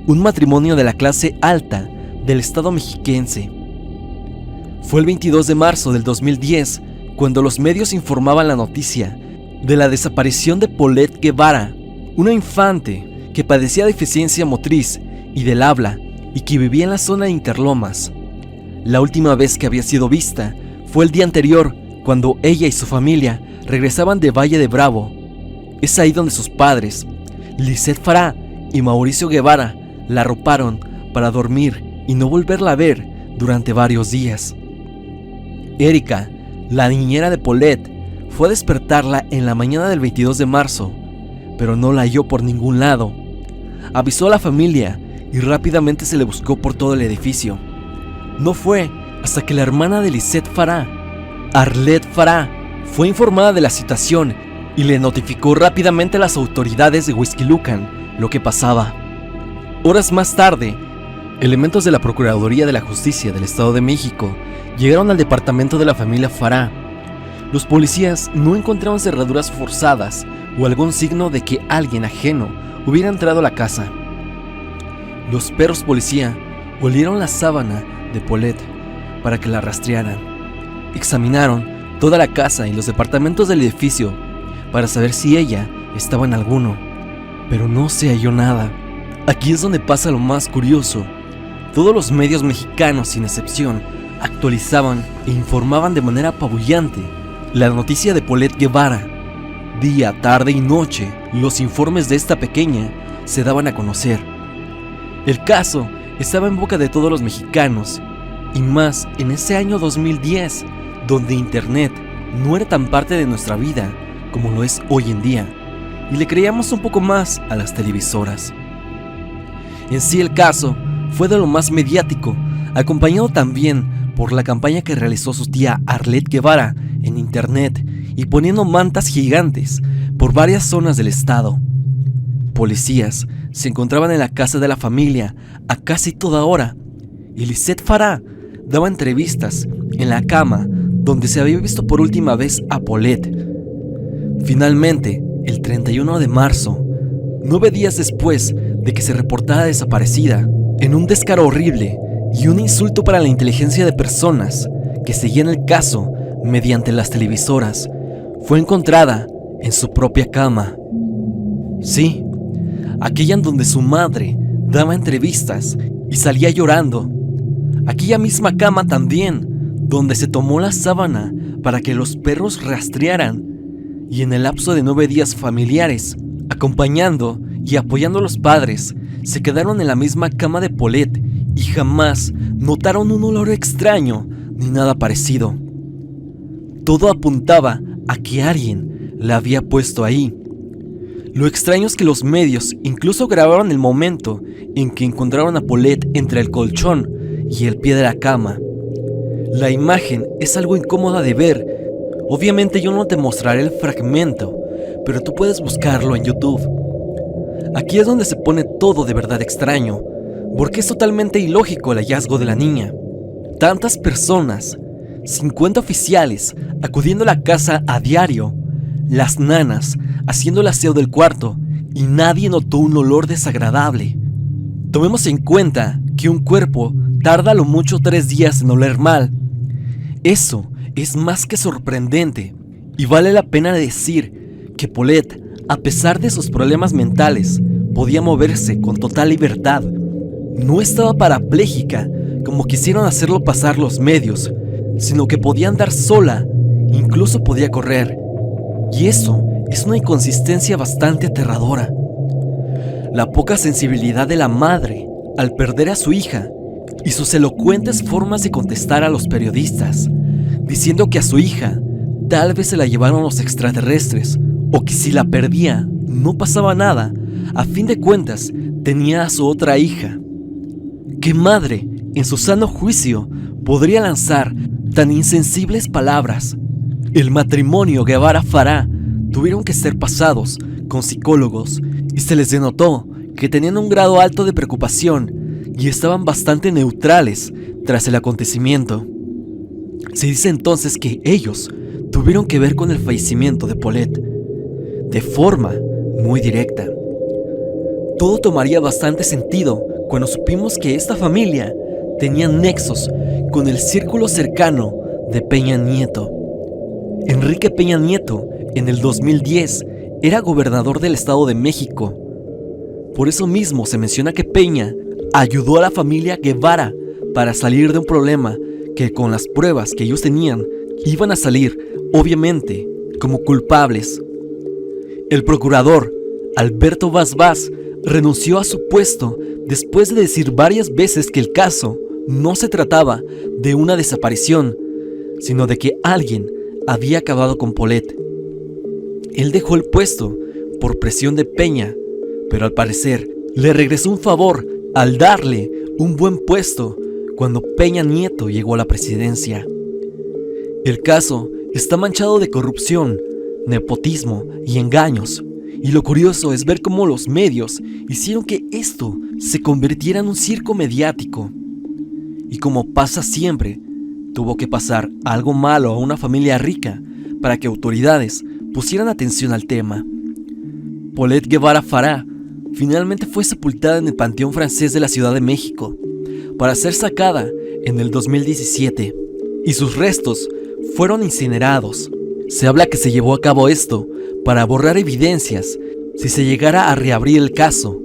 un matrimonio de la clase alta del estado mexiquense. Fue el 22 de marzo del 2010 cuando los medios informaban la noticia, de la desaparición de Paulette Guevara, una infante que padecía deficiencia motriz y del habla y que vivía en la zona de Interlomas. La última vez que había sido vista fue el día anterior, cuando ella y su familia regresaban de Valle de Bravo. Es ahí donde sus padres, Lisette Farah y Mauricio Guevara, la arroparon para dormir y no volverla a ver durante varios días. Erika, la niñera de Paulette, fue a despertarla en la mañana del 22 de marzo, pero no la halló por ningún lado. Avisó a la familia y rápidamente se le buscó por todo el edificio. No fue hasta que la hermana de Lisette Farah, Arlette Farah, fue informada de la situación y le notificó rápidamente a las autoridades de Huixquilucan lo que pasaba. Horas más tarde, elementos de la Procuraduría de la Justicia del Estado de México llegaron al departamento de la familia Farah. Los policías no encontraron cerraduras forzadas o algún signo de que alguien ajeno hubiera entrado a la casa. Los perros policía olieron la sábana de Paulette para que la rastrearan. Examinaron toda la casa y los departamentos del edificio para saber si ella estaba en alguno, pero no se halló nada. Aquí es donde pasa lo más curioso. Todos los medios mexicanos, sin excepción, actualizaban e informaban de manera apabullante la noticia de Paulette Guevara. Día, tarde y noche, los informes de esta pequeña se daban a conocer. El caso estaba en boca de todos los mexicanos, y más en ese año 2010, donde Internet no era tan parte de nuestra vida como lo es hoy en día, y le creíamos un poco más a las televisoras. En sí, el caso fue de lo más mediático, acompañado también por la campaña que realizó su tía Arlette Guevara en Internet y poniendo mantas gigantes por varias zonas del estado. Policías se encontraban en la casa de la familia a casi toda hora, y Lisette Farah daba entrevistas en la cama donde se había visto por última vez a Paulette. Finalmente, el 31 de marzo, 9 días después de que se reportara desaparecida, en un descaro horrible y un insulto para la inteligencia de personas que seguían el caso mediante las televisoras, fue encontrada en su propia cama. Sí, aquella en donde su madre daba entrevistas y salía llorando. Aquella misma cama también, donde se tomó la sábana para que los perros rastrearan, y en el lapso de 9 días familiares, acompañando y apoyando a los padres, se quedaron en la misma cama de Paulette y jamás notaron un olor extraño ni nada parecido. Todo apuntaba a que alguien la había puesto ahí. Lo extraño es que los medios incluso grabaron el momento en que encontraron a Paulette entre el colchón y el pie de la cama. La imagen es algo incómoda de ver. Obviamente yo no te mostraré el fragmento, pero tú puedes buscarlo en YouTube. Aquí es donde se pone todo de verdad extraño, porque es totalmente ilógico el hallazgo de la niña. Tantas personas, 50 oficiales acudiendo a la casa a diario, las nanas haciendo el aseo del cuarto, y nadie notó un olor desagradable. Tomemos en cuenta que un cuerpo tarda a lo mucho 3 días en oler mal. Eso es más que sorprendente, y vale la pena decir que Paulette, a pesar de sus problemas mentales, podía moverse con total libertad. No estaba parapléjica, como quisieron hacerlo pasar los medios, sino que podía andar sola, incluso podía correr. Y eso es una inconsistencia bastante aterradora. La poca sensibilidad de la madre al perder a su hija y sus elocuentes formas de contestar a los periodistas, diciendo que a su hija tal vez se la llevaron los extraterrestres, o que si la perdía no pasaba nada, a fin de cuentas tenía a su otra hija. ¿Qué madre, en su sano juicio, podría lanzar tan insensibles palabras? El matrimonio Guevara-Farah tuvieron que ser pasados con psicólogos y se les denotó que tenían un grado alto de preocupación y estaban bastante neutrales tras el acontecimiento. Se dice entonces que ellos tuvieron que ver con el fallecimiento de Paulette de forma muy directa. Todo tomaría bastante sentido cuando supimos que esta familia tenía nexos con el círculo cercano de Peña Nieto. Enrique Peña Nieto en el 2010 era gobernador del Estado de México. Por eso mismo se menciona que Peña ayudó a la familia Guevara para salir de un problema que con las pruebas que ellos tenían iban a salir, obviamente, como culpables. El procurador Alberto Vaz Vaz renunció a su puesto después de decir varias veces que el caso no se trataba de una desaparición, sino de que alguien había acabado con Paulette. Él dejó el puesto por presión de Peña, pero al parecer le regresó un favor al darle un buen puesto cuando Peña Nieto llegó a la presidencia. El caso está manchado de corrupción, nepotismo y engaños, y lo curioso es ver cómo los medios hicieron que esto se convirtiera en un circo mediático. Y como pasa siempre, tuvo que pasar algo malo a una familia rica para que autoridades pusieran atención al tema. Paulette Guevara Farah finalmente fue sepultada en el Panteón Francés de la Ciudad de México para ser sacada en el 2017, y sus restos fueron incinerados. Se habla que se llevó a cabo esto para borrar evidencias si se llegara a reabrir el caso.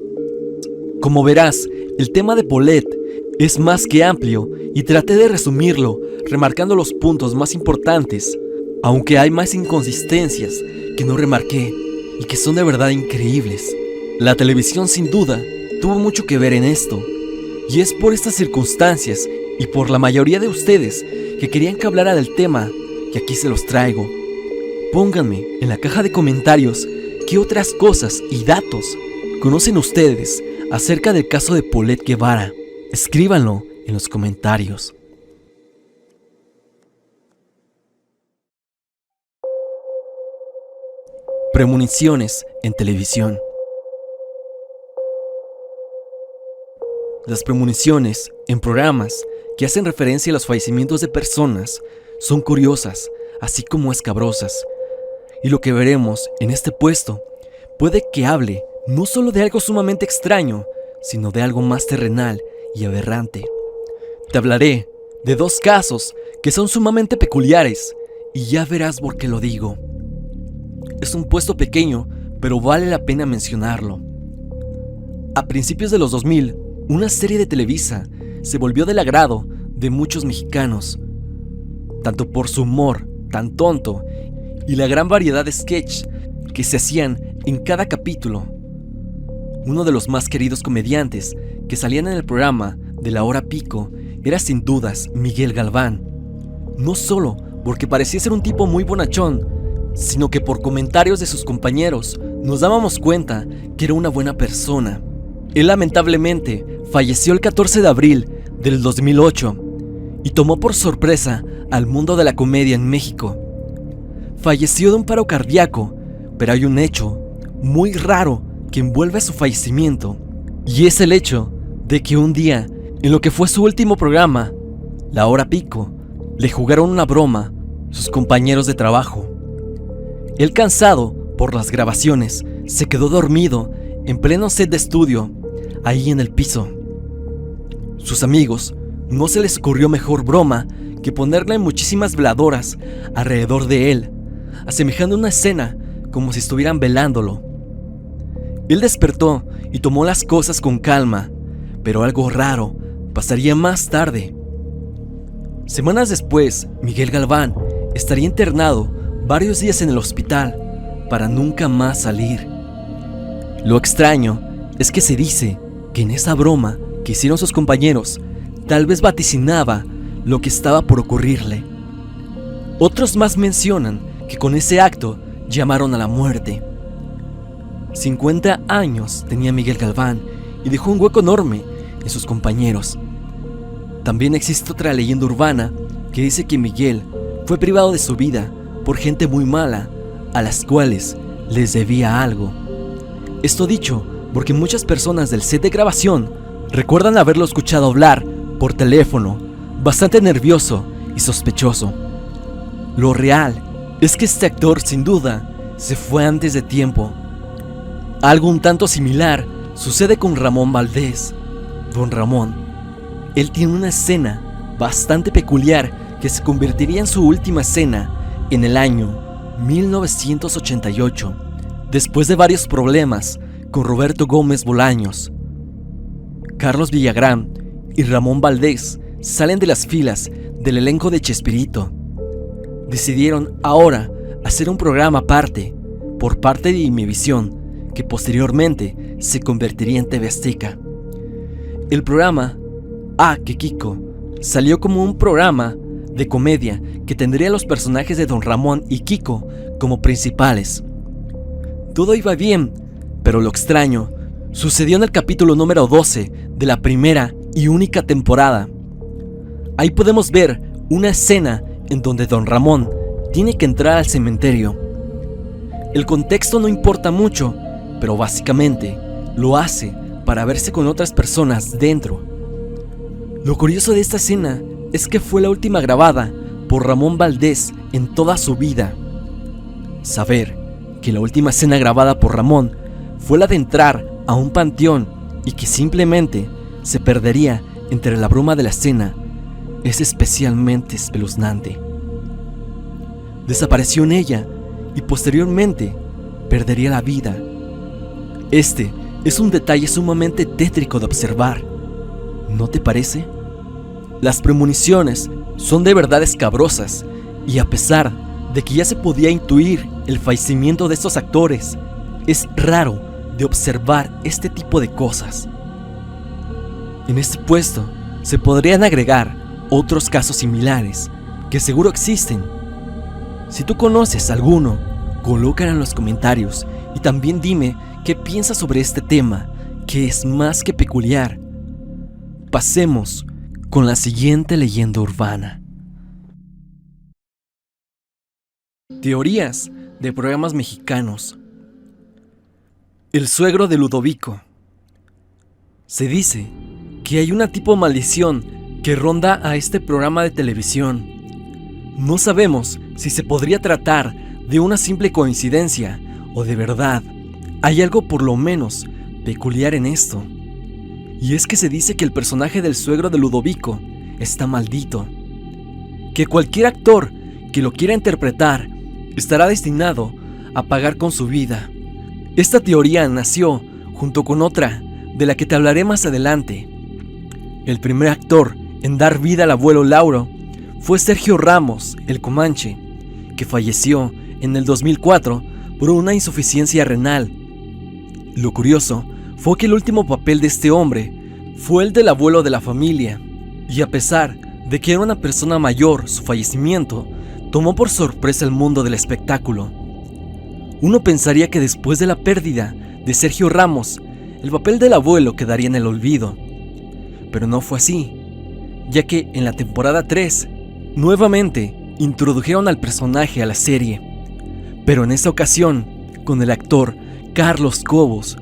Como verás, el tema de Paulette es más que amplio y traté de resumirlo remarcando los puntos más importantes, aunque hay más inconsistencias que no remarqué y que son de verdad increíbles. La televisión sin duda tuvo mucho que ver en esto, y es por estas circunstancias y por la mayoría de ustedes que querían que hablara del tema que aquí se los traigo. Pónganme en la caja de comentarios qué otras cosas y datos conocen ustedes acerca del caso de Paulette Guevara. Escríbanlo en los comentarios. Premoniciones en televisión. Las premoniciones en programas que hacen referencia a los fallecimientos de personas son curiosas, así como escabrosas. Y lo que veremos en este puesto puede que hable no solo de algo sumamente extraño, sino de algo más terrenal y aberrante. Te hablaré de dos casos que son sumamente peculiares, y ya verás por qué lo digo. Es un puesto pequeño, pero vale la pena mencionarlo. A principios de los 2000, una serie de Televisa se volvió del agrado de muchos mexicanos, tanto por su humor tan tonto y la gran variedad de sketch que se hacían en cada capítulo. Uno de los más queridos comediantes que salían en el programa de la hora pico era sin dudas Miguel Galván, no solo porque parecía ser un tipo muy bonachón, sino que por comentarios de sus compañeros nos dábamos cuenta que era una buena persona. Él lamentablemente falleció el 14 de abril del 2008 y tomó por sorpresa al mundo de la comedia en México. Falleció de un paro cardíaco, pero hay un hecho muy raro que envuelve a su fallecimiento, y es el hecho de que un día, en lo que fue su último programa, La Hora Pico, le jugaron una broma sus compañeros de trabajo. Él, cansado por las grabaciones, se quedó dormido en pleno set de estudio, ahí en el piso. Sus amigos no se les ocurrió mejor broma que ponerle muchísimas veladoras alrededor de él, asemejando una escena como si estuvieran velándolo. Él despertó y tomó las cosas con calma, pero algo raro pasaría más tarde. Semanas después, Miguel Galván estaría internado varios días en el hospital para nunca más salir. Lo extraño es que se dice que en esa broma que hicieron sus compañeros tal vez vaticinaba lo que estaba por ocurrirle. Otros más mencionan que con ese acto llamaron a la muerte. 50 años tenía Miguel Galván y dejó un hueco enorme en sus compañeros. También existe otra leyenda urbana que dice que Miguel fue privado de su vida por gente muy mala, a las cuales les debía algo. Esto dicho porque muchas personas del set de grabación recuerdan haberlo escuchado hablar por teléfono, bastante nervioso y sospechoso. Lo real es que este actor sin duda se fue antes de tiempo. Algo un tanto similar sucede con Ramón Valdés. Don Ramón, él tiene una escena bastante peculiar que se convertiría en su última escena en el año 1988, después de varios problemas con Roberto Gómez Bolaños, Carlos Villagrán y Ramón Valdés salen de las filas del elenco de Chespirito. Decidieron ahora hacer un programa aparte, por parte de Imevisión, que posteriormente se convertiría en TV Azteca. El programa Ah, que Kiko salió como un programa de comedia que tendría a los personajes de Don Ramón y Kiko como principales. Todo iba bien, pero lo extraño sucedió en el capítulo número 12 de la primera y única temporada. Ahí podemos ver una escena en donde Don Ramón tiene que entrar al cementerio. El contexto no importa mucho, pero básicamente lo hace para verse con otras personas dentro. Lo curioso de esta escena es que fue la última grabada por Ramón Valdés en toda su vida. Saber que la última escena grabada por Ramón fue la de entrar a un panteón y que simplemente se perdería entre la bruma de la escena es especialmente espeluznante. Desapareció en ella y posteriormente perdería la vida. Este es un detalle sumamente tétrico de observar, ¿no te parece? Las premoniciones son de verdad escabrosas y a pesar de que ya se podía intuir el fallecimiento de estos actores, es raro de observar este tipo de cosas. En este puesto se podrían agregar otros casos similares que seguro existen. Si tú conoces alguno, colócalo en los comentarios y también dime qué piensas sobre este tema, que es más que peculiar. Pasemos con la siguiente leyenda urbana. Teorías de programas mexicanos. El suegro de Ludovico. Se dice que hay una tipo maldición que ronda a este programa de televisión. No sabemos si se podría tratar de una simple coincidencia o de verdad hay algo por lo menos peculiar en esto. Y es que se dice que el personaje del suegro de Ludovico está maldito, que cualquier actor que lo quiera interpretar estará destinado a pagar con su vida. Esta teoría nació junto con otra de la que te hablaré más adelante. El primer actor en dar vida al abuelo Lauro fue Sergio Ramos, el Comanche, que falleció en el 2004 por una insuficiencia renal. Lo curioso fue que el último papel de este hombre fue el del abuelo de la familia, y a pesar de que era una persona mayor, su fallecimiento tomó por sorpresa el mundo del espectáculo. Uno pensaría que después de la pérdida de Sergio Ramos, el papel del abuelo quedaría en el olvido, pero no fue así, ya que en la temporada 3, nuevamente introdujeron al personaje a la serie, pero en esta ocasión con el actor Carlos Cobos.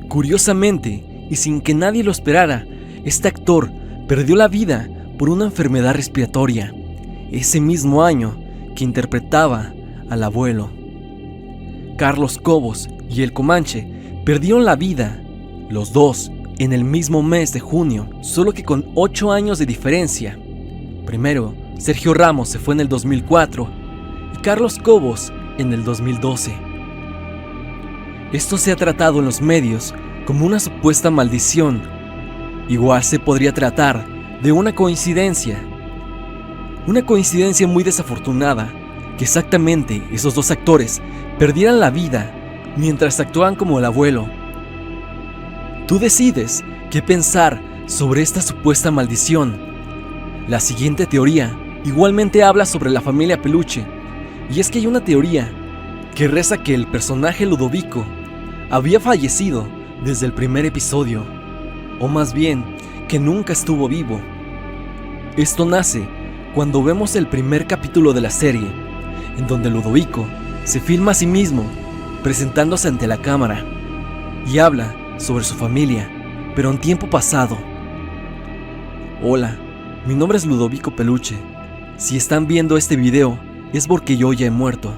Curiosamente, y sin que nadie lo esperara, este actor perdió la vida por una enfermedad respiratoria, ese mismo año que interpretaba al abuelo. Carlos Cobos y el Comanche perdieron la vida, los dos, en el mismo mes de junio, solo que con 8 años de diferencia. Primero, Sergio Ramos se fue en el 2004 y Carlos Cobos en el 2012. Esto se ha tratado en los medios como una supuesta maldición. Igual se podría tratar de una coincidencia muy desafortunada, que exactamente esos dos actores perdieran la vida mientras actuaban como el abuelo. Tú decides qué pensar sobre esta supuesta maldición. La siguiente teoría igualmente habla sobre la familia Peluche, y es que hay una teoría que reza que el personaje Ludovico había fallecido desde el primer episodio, o más bien, que nunca estuvo vivo. Esto nace cuando vemos el primer capítulo de la serie, en donde Ludovico se filma a sí mismo presentándose ante la cámara y habla sobre su familia, pero en tiempo pasado. Hola, mi nombre es Ludovico Peluche. Si están viendo este video es porque yo ya he muerto,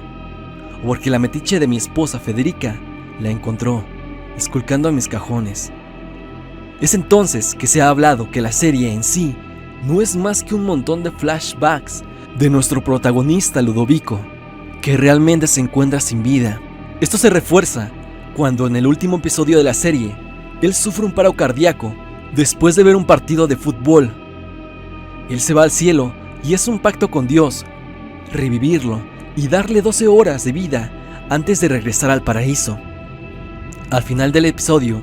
o porque la metiche de mi esposa Federica la encontró esculcando a mis cajones. Es entonces que se ha hablado que la serie en sí no es más que un montón de flashbacks de nuestro protagonista Ludovico, que realmente se encuentra sin vida. Esto se refuerza cuando en el último episodio de la serie, él sufre un paro cardíaco después de ver un partido de fútbol. Él se va al cielo y hace un pacto con Dios, revivirlo y darle 12 horas de vida antes de regresar al paraíso. Al final del episodio,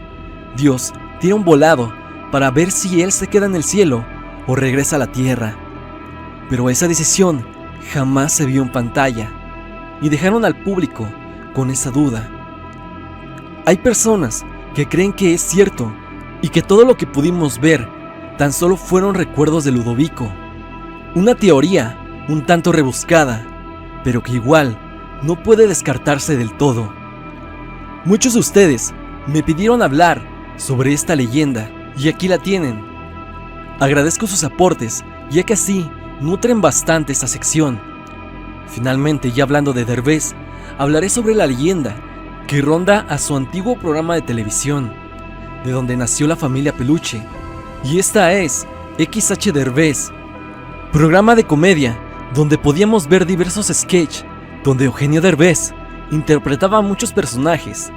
Dios tira un volado para ver si él se queda en el cielo o regresa a la tierra. Pero esa decisión jamás se vio en pantalla y dejaron al público con esa duda. Hay personas que creen que es cierto y que todo lo que pudimos ver tan solo fueron recuerdos de Ludovico. Una teoría un tanto rebuscada, pero que igual no puede descartarse del todo. Muchos de ustedes me pidieron hablar sobre esta leyenda y aquí la tienen. Agradezco sus aportes, ya que así nutren bastante esta sección. Finalmente, ya hablando de Derbez, hablaré sobre la leyenda que ronda a su antiguo programa de televisión, de donde nació la familia Peluche, y esta es XH Derbez, programa de comedia donde podíamos ver diversos sketches donde Eugenio Derbez interpretaba a muchos personajes.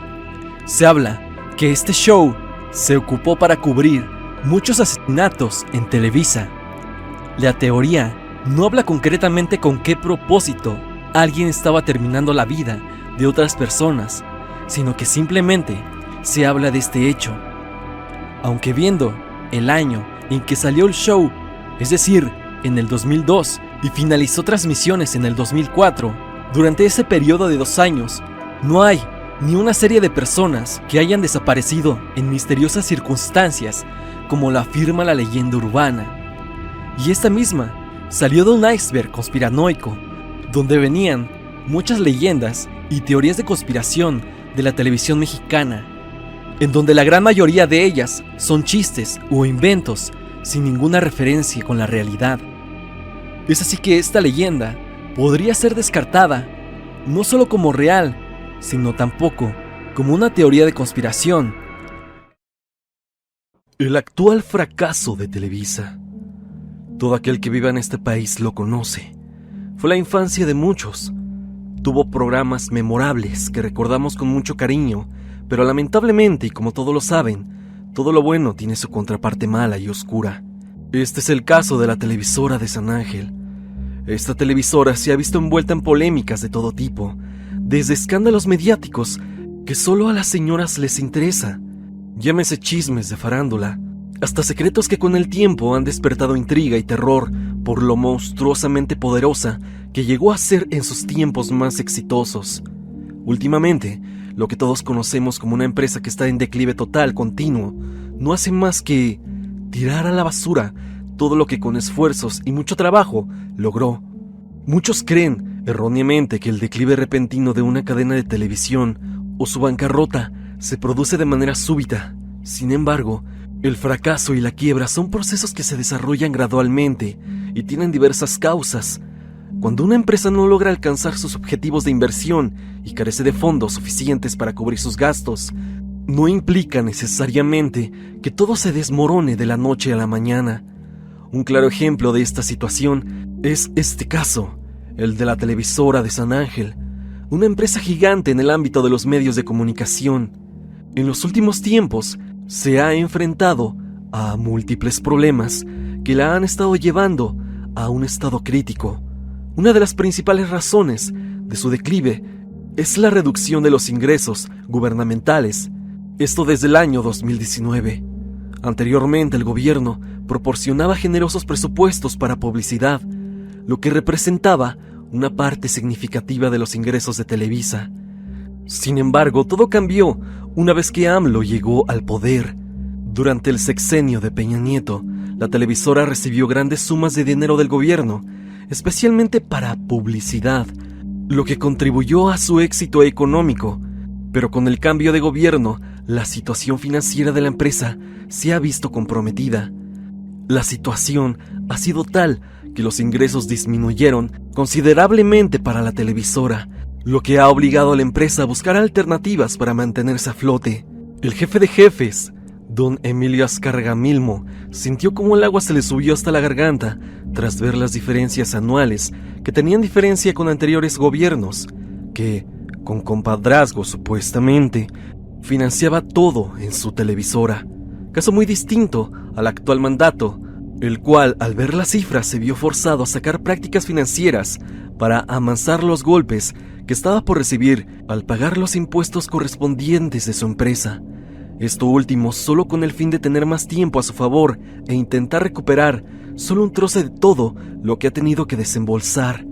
Se habla que este show se ocupó para cubrir muchos asesinatos en Televisa. La teoría no habla concretamente con qué propósito alguien estaba terminando la vida de otras personas, sino que simplemente se habla de este hecho. Aunque viendo el año en que salió el show, es decir, en el 2002, y finalizó transmisiones en el 2004, durante ese periodo de 2 años, no hay ni una serie de personas que hayan desaparecido en misteriosas circunstancias, como lo afirma la leyenda urbana. Y esta misma salió de un iceberg conspiranoico, donde venían muchas leyendas y teorías de conspiración de la televisión mexicana, en donde la gran mayoría de ellas son chistes o inventos sin ninguna referencia con la realidad. Es así que esta leyenda podría ser descartada no solo como real, sino tampoco como una teoría de conspiración. El actual fracaso de Televisa. Todo aquel que viva en este país lo conoce. Fue la infancia de muchos. Tuvo programas memorables que recordamos con mucho cariño, pero lamentablemente, y como todos lo saben, todo lo bueno tiene su contraparte mala y oscura. Este es el caso de la televisora de San Ángel. Esta televisora se ha visto envuelta en polémicas de todo tipo, desde escándalos mediáticos que solo a las señoras les interesa, llámese chismes de farándula, hasta secretos que con el tiempo han despertado intriga y terror por lo monstruosamente poderosa que llegó a ser en sus tiempos más exitosos. Últimamente, lo que todos conocemos como una empresa que está en declive total continuo, no hace más que tirar a la basura todo lo que con esfuerzos y mucho trabajo logró. Muchos creen erróneamente que el declive repentino de una cadena de televisión o su bancarrota se produce de manera súbita. Sin embargo, el fracaso y la quiebra son procesos que se desarrollan gradualmente y tienen diversas causas. Cuando una empresa no logra alcanzar sus objetivos de inversión y carece de fondos suficientes para cubrir sus gastos, no implica necesariamente que todo se desmorone de la noche a la mañana. Un claro ejemplo de esta situación es este caso, el de la televisora de San Ángel, una empresa gigante en el ámbito de los medios de comunicación. En los últimos tiempos se ha enfrentado a múltiples problemas que la han estado llevando a un estado crítico. Una de las principales razones de su declive es la reducción de los ingresos gubernamentales, esto desde el año 2019. Anteriormente el gobierno proporcionaba generosos presupuestos para publicidad, lo que representaba una parte significativa de los ingresos de Televisa. Sin embargo, todo cambió una vez que AMLO llegó al poder. Durante el sexenio de Peña Nieto, la televisora recibió grandes sumas de dinero del gobierno, especialmente para publicidad, lo que contribuyó a su éxito económico. Pero con el cambio de gobierno, la situación financiera de la empresa se ha visto comprometida. La situación ha sido tal que los ingresos disminuyeron considerablemente para la televisora, lo que ha obligado a la empresa a buscar alternativas para mantenerse a flote. El jefe de jefes Don Emilio Azcárraga Milmo sintió como el agua se le subió hasta la garganta tras ver las diferencias anuales que tenían diferencia con anteriores gobiernos, que, con compadrazgo supuestamente, financiaba todo en su televisora, caso muy distinto al actual mandato, el cual al ver las cifras se vio forzado a sacar prácticas financieras para amansar los golpes que estaba por recibir al pagar los impuestos correspondientes de su empresa. Esto último solo con el fin de tener más tiempo a su favor e intentar recuperar solo un trozo de todo lo que ha tenido que desembolsar.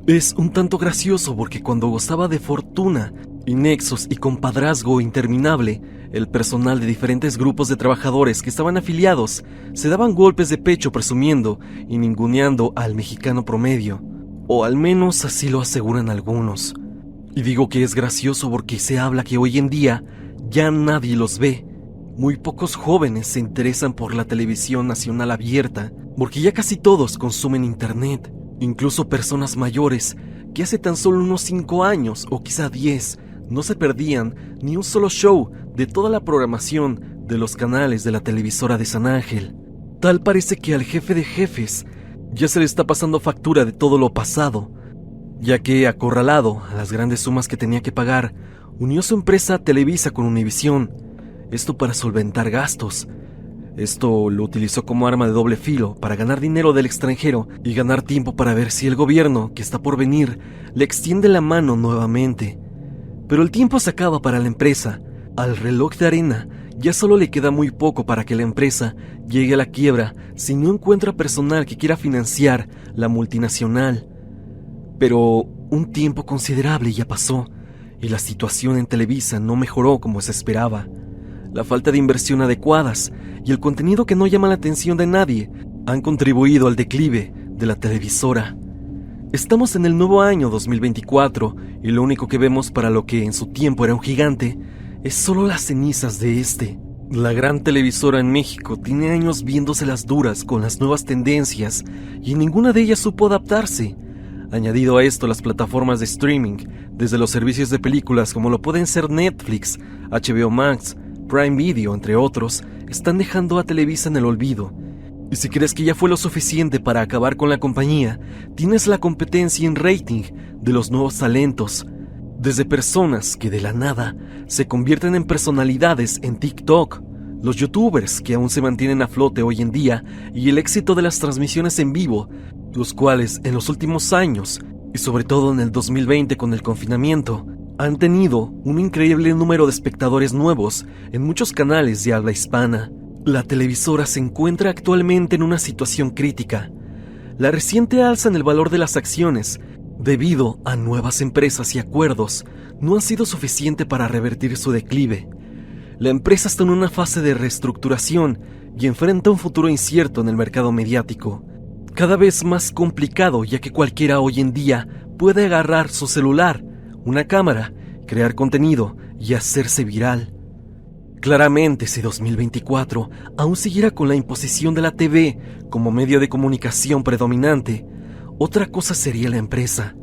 Es un tanto gracioso porque cuando gozaba de fortuna y nexos y compadrazgo interminable, el personal de diferentes grupos de trabajadores que estaban afiliados se daban golpes de pecho presumiendo y ninguneando al mexicano promedio, o al menos así lo aseguran algunos. Y digo que es gracioso porque se habla que hoy en día ya nadie los ve. Muy pocos jóvenes se interesan por la televisión nacional abierta, porque ya casi todos consumen internet. Incluso personas mayores que hace tan solo unos 5 años o quizá 10 no se perdían ni un solo show de toda la programación de los canales de la televisora de San Ángel. Tal parece que al jefe de jefes ya se le está pasando factura de todo lo pasado, ya que, acorralado a las grandes sumas que tenía que pagar, unió su empresa Televisa con Univisión, esto para solventar gastos. Esto lo utilizó como arma de doble filo para ganar dinero del extranjero y ganar tiempo para ver si el gobierno, que está por venir, le extiende la mano nuevamente. Pero el tiempo se acaba para la empresa. Al reloj de arena ya solo le queda muy poco para que la empresa llegue a la quiebra si no encuentra personal que quiera financiar la multinacional. Pero un tiempo considerable ya pasó y la situación en Televisa no mejoró como se esperaba. La falta de inversión adecuadas y el contenido que no llama la atención de nadie han contribuido al declive de la televisora. Estamos en el nuevo año 2024 y lo único que vemos para lo que en su tiempo era un gigante es solo las cenizas de este. La gran televisora en México tiene años viéndose las duras con las nuevas tendencias y ninguna de ellas supo adaptarse. Añadido a esto las plataformas de streaming, desde los servicios de películas como lo pueden ser Netflix, HBO Max, Prime Video, entre otros, están dejando a Televisa en el olvido. Y si crees que ya fue lo suficiente para acabar con la compañía, tienes la competencia en rating de los nuevos talentos, desde personas que de la nada se convierten en personalidades en TikTok, los youtubers que aún se mantienen a flote hoy en día y el éxito de las transmisiones en vivo, los cuales en los últimos años, y sobre todo en el 2020 con el confinamiento, han tenido un increíble número de espectadores nuevos en muchos canales de habla hispana. La televisora se encuentra actualmente en una situación crítica. La reciente alza en el valor de las acciones, debido a nuevas empresas y acuerdos, no ha sido suficiente para revertir su declive. La empresa está en una fase de reestructuración y enfrenta un futuro incierto en el mercado mediático, cada vez más complicado ya que cualquiera hoy en día puede agarrar su celular, una cámara, crear contenido y hacerse viral. Claramente, si 2024 aún siguiera con la imposición de la TV como medio de comunicación predominante, otra cosa sería la empresa.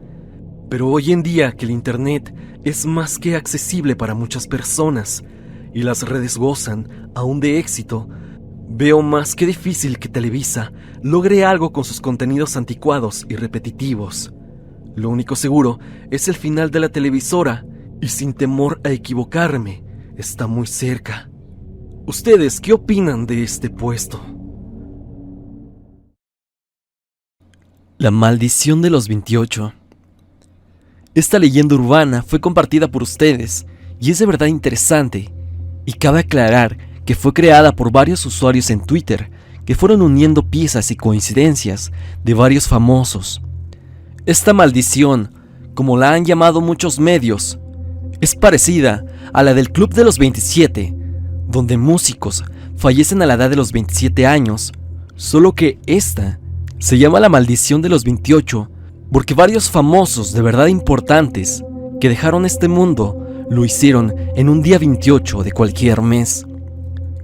Pero hoy en día que el Internet es más que accesible para muchas personas y las redes gozan aún de éxito, veo más que difícil que Televisa logre algo con sus contenidos anticuados y repetitivos. Lo único seguro es el final de la televisora y sin temor a equivocarme, está muy cerca. ¿Ustedes qué opinan de este puesto? La maldición de los 28. Esta leyenda urbana fue compartida por ustedes y es de verdad interesante, y cabe aclarar que fue creada por varios usuarios en Twitter que fueron uniendo piezas y coincidencias de varios famosos. Esta maldición, como la han llamado muchos medios, es parecida a la del Club de los 27, donde músicos fallecen a la edad de los 27 años, solo que esta se llama la maldición de los 28 porque varios famosos de verdad importantes que dejaron este mundo lo hicieron en un día 28 de cualquier mes.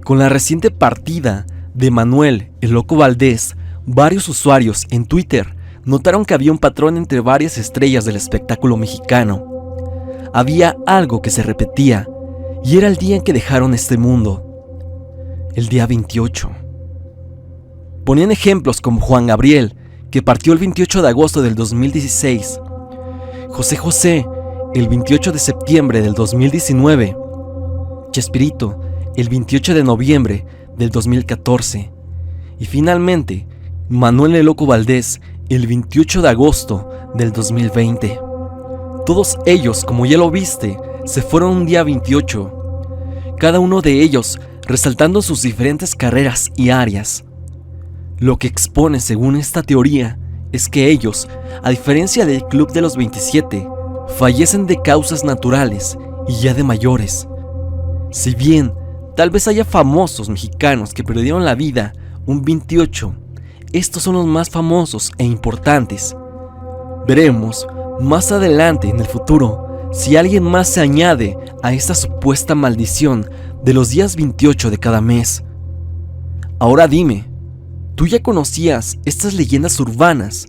Con la reciente partida de Manuel el Loco Valdés, varios usuarios en Twitter notaron que había un patrón entre varias estrellas del espectáculo mexicano. Había algo que se repetía, y era el día en que dejaron este mundo. el día 28. Ponían ejemplos como Juan Gabriel, que partió el 28 de agosto del 2016, José José, el 28 de septiembre del 2019, Chespirito, el 28 de noviembre del 2014, y finalmente, Manuel el Loco Valdés, el 28 de agosto del 2020. Todos ellos, como ya lo viste, se fueron un día 28, cada uno de ellos resaltando sus diferentes carreras y áreas. Lo que expone, según esta teoría, es que ellos, a diferencia del Club de los 27, fallecen de causas naturales y ya de mayores. Si bien tal vez haya famosos mexicanos que perdieron la vida un 28, estos son los más famosos e importantes. Veremos más adelante en el futuro si alguien más se añade a esta supuesta maldición de los días 28 de cada mes. Ahora dime, ¿tú ya conocías estas leyendas urbanas?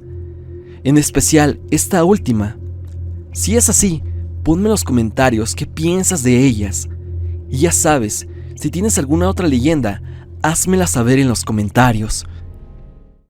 En especial esta última. Si es así, ponme en los comentarios qué piensas de ellas. Y ya sabes, si tienes alguna otra leyenda, házmela saber en los comentarios.